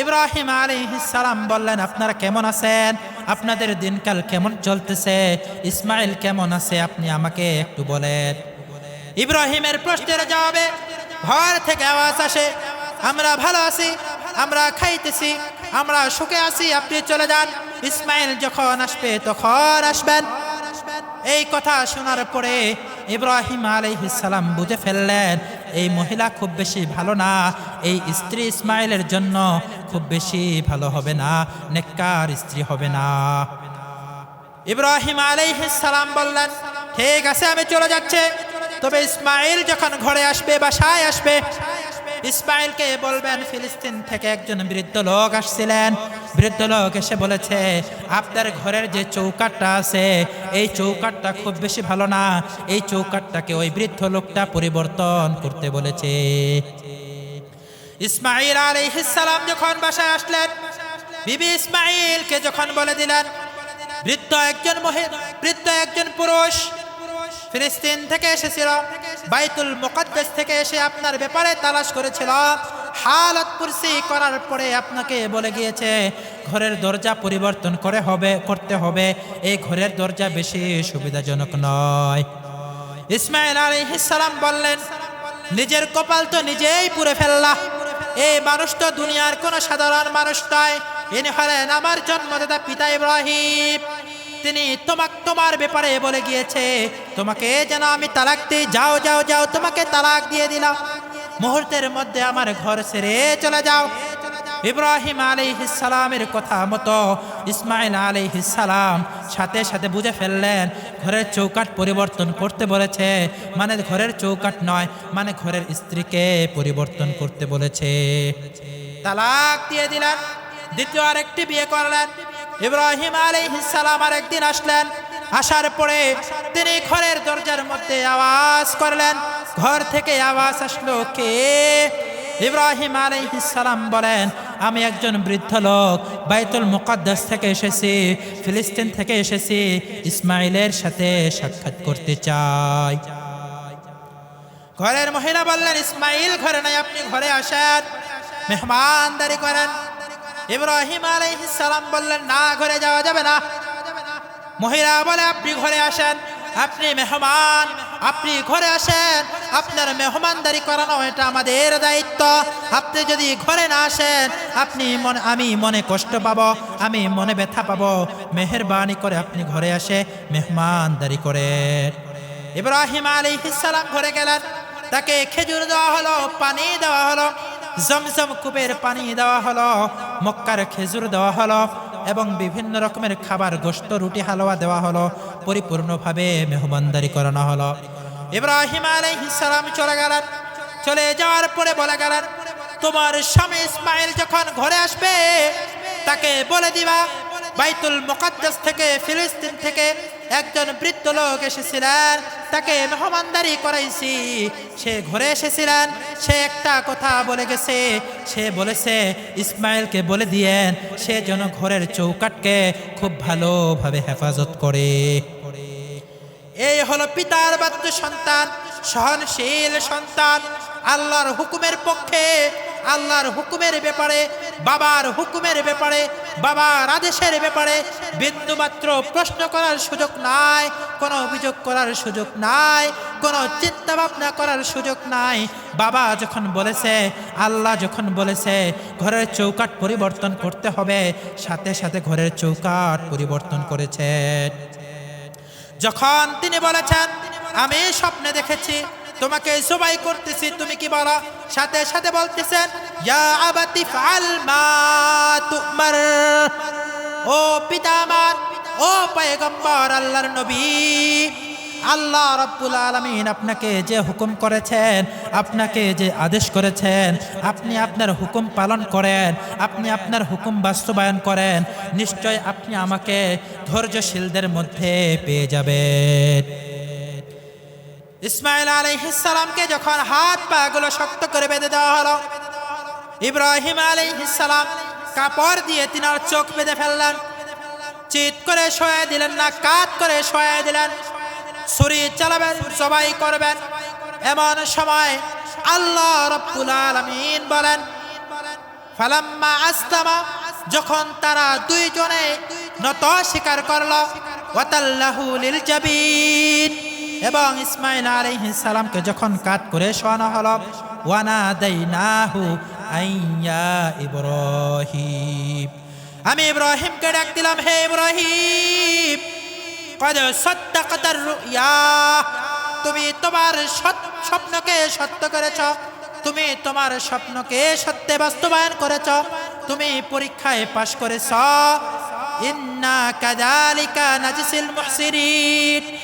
A: ইব্রাহিম আলাইহিস সালাম বললেন, আপনারা কেমন আছেন? আপনাদের দিনকাল কেমন চলতেছে? ইসমাঈল কেমন আছে? আপনি আমাকে একটু বলেন। ইব্রাহিমের প্রশ্নের জবাবে ঘর থেকে আওয়াজ আসে, আমরা ভালো আছি, আমরা খাইতেছি, আমরা সুখে আছি, আপনি চলে যান, ইসমাঈল যখন আসবে তখন আসবেন। এই কথা শোনার পরে ইব্রাহিম আলাইহিস সালাম বুঝে ফেললেন, এই মহিলা খুব বেশি ভালো না, এই স্ত্রী ইসমাঈলের জন্য খুব বেশি ভালো হবে না, নেককার স্ত্রী হবে না। ইব্রাহিম আলাইহিস সালাম বললেন, ঠিক আছে, আমি চলে যাচ্ছি, তবে ইসমাঈল যখন ঘরে আসবে, বাসায় আসবে, ইসমাঈলকে বলবেন, ফিলিস্তিন থেকে একজন বৃদ্ধ লোক আসছিলেন, বৃদ্ধ লোক এসে বলেছে, আপনার ঘরের যে চৌকাঠটা আছে, এই চৌকাঠটা খুব বেশি ভালো না, এই চৌকাঠটাকে ওই বৃদ্ধ লোকটা পরিবর্তন করতে বলেছে। ইসমাঈল আলাইহিস সালাম যখন বাসায় আসলেন, বিবি ইসমাঈলকে যখন বলে দিলেন, বৃদ্ধ একজন পুরুষ ফিলিস্তিন থেকে এসেছিল, বাইতুল মুকাদ্দাস থেকে এসে আপনার ব্যাপারে তালাশ করেছিল, হালত কুরসি করার পরে আপনাকে বলে গিয়েছে ঘরের দরজা পরিবর্তন করতে হবে, এই ঘরের দরজা বেশি সুবিধাজনক নয়। ইসমাঈল আলাইহিস সালাম বললেন, নিজের কপাল তো নিজেই পুড়ে ফেললা, এই মানুষ তো দুনিয়ার কোনো সাধারণ মানুষ নয়, ইনি হলেন আমার জন্মদাতা পিতা ইব্রাহিম। তিনি তোমার ব্যাপারে বলে গিয়েছে, তোমাকে যেন আমি তালাক দিই, যাও যাও যাও, তোমাকে তালাক দিয়ে দিলাম, মুহূর্তের মধ্যে আমার ঘর ছেড়ে চলে যাও। ইব্রাহিম আলাইহিস সালামের কথা মতো ইসমাঈল আলাইহিস সালাম সাথে সাথে বুঝে ফেললেন, ঘরের চৌকাঠ পরিবর্তন করতে বলেছে, মানে ঘরের চৌকাঠ নয়, মানে ঘরের স্ত্রীকে পরিবর্তন করতে বলেছে। তালাক দিয়ে দিলেন, দ্বিতীয় আরেকটি বিয়ে করলেন। ইব্রাহিম আলাইহিস সালাম আরেকদিন আসলেন, আসার পরে তিনি ঘরের দরজার মধ্যে আওয়াজ করলেন, ঘর থেকে আওয়াজ আসলো, কে? ইব্রাহিম আলাইহিস সালাম বলেন, আমি একজন বৃদ্ধ লোক, বাইতুল মুকাদ্দাস থেকে এসেছি, ফিলিস্তিন থেকে এসেছি, ইসমাঈলের সাথে সাক্ষাৎ করতে চাই। ঘরের মহিলা বললেন, ইসমাঈল ঘরে নাই, আপনি ঘরে আসেন, মেহমানদারি করেন। ইব্রাহিম আলাইহিস সালাম বললেন, না, ঘরে যাওয়া যাবে না। মহিলা বলে, আপনি ঘরে আসেন, আপনি মেহমান, আপনি ঘরে আসেন, আপনার মেহমানদারি করানো এটা আমাদের দায়িত্ব। আপনি যদি ঘরে না আসেন আমি মনে কষ্ট পাবো, আমি মনে ব্যথা পাবো। মেহেরবানি করে আপনি ঘরে আসে মেহমানদারি করেন। ইব্রাহিম আলাইহিস সালাম ঘরে গেলেন, তাকে খেজুর দেওয়া হলো, পানি দেওয়া হলো, জমজম কূপের পানি দেওয়া হলো, মক্কার খেজুর দেওয়া হলো এবং বিভিন্ন রকমের খাবার, গোশত, রুটি, হালুয়া দেওয়া হলো। পরিপূর্ণভাবে মেহমানদারি করানো হলো। ইব্রাহিম আলাইহিস সালাম চলে গেলেন। চলে যাওয়ার পরে বলে গেলেন, তোমার স্বামী ইসমাইল যখন ঘরে আসবে তাকে বলে দিবা বাইতুল মুকাদ্দাস থেকে, ফিলিস্তিন থেকে একজন বৃদ্ধ লোক এসেছিলেন, তাকে মেহমানদারি করাইছি। সে ঘরে এসেছিলেন, সে একটা কথা বলে গেছে। সে বলেছে ইসমাইলকে বলে দিয়েন সে যেন ঘরের চৌকাটকে খুব ভালোভাবে হেফাজত করে। এই হলো পিতার বাধ্য সন্তান, সহনশীল সন্তান, আল্লাহর হুকুমের পক্ষে, আল্লাহর হুকুমের ব্যাপারে, বাবার হুকুমের ব্যাপারে, বাবার আদেশের ব্যাপারে বিন্দুমাত্র প্রশ্ন করার সুযোগ নাই, কোনো অভিযোগ করার সুযোগ নাই, কোনো চিন্তা ভাবনা করার সুযোগ নাই। বাবা যখন বলেছে, আল্লাহ যখন বলেছে ঘরের চৌকাট পরিবর্তন করতে হবে, সাথে সাথে ঘরের চৌকাট পরিবর্তন করেছেন। যখন তিনি বলেছেন আমি স্বপ্নে দেখেছি তোমাকে জবাই করতেছি, তুমি কি বলো? সাথে সাথে বলতেছেন ইয়া আবাতি ফাল মা তুমার। ও পিতা আমার, ও পয়গম্বর, আল্লাহর নবী, আল্লাহ রাব্বুল আলামিন আপনাকে যে হুকুম করেছেন, আপনাকে যে আদেশ করেছেন, আপনি আপনার হুকুম পালন করেন, আপনি আপনার হুকুম বাস্তবায়ন করেন, নিশ্চয় আপনি আমাকে ধৈর্যশীলদের মধ্যে পেয়ে যাবেন। ইসমাইল আলাইহিস সালামকে যখন হাত পা গুলো শক্ত করে বেঁধে দেওয়া হলো, ইব্রাহিম আলাইহিস সালাম কাপড় দিয়ে তিনার চোখ বেঁধে ফেললেন। চিৎ করে শোয়া দিলেন না, কাত করে শোয়া দিলেন। ছুরি চালাবেন, জবাই করবেন। এমন সময় আল্লাহ রাব্বুল আলামিন বলেন ফালাম্মা আসলামা, যখন তারা দুইজনে নত স্বীকার করলো, ওয়াতাল্লাহু লিল জাবিন, এবং ইসমাইল আলাইহিস সালামকে যখন কাট করে শোয়ানো হলো, ওয়ানাদাইনাহু আইয়া ইব্রাহিম, আমি ইব্রাহিমকে ডাক দিলাম, হে ইব্রাহিম, কদ সাদ্দাকাতার রুয়া, তুমি তোমার স্বপ্নকে সত্য করেছ, তুমি তোমার স্বপ্নকে সত্যে বাস্তবায়ন করেছ, তুমি পরীক্ষায় পাশ করেছ। ইন্না কাযালিকা নাজসিল মুহসিনিন,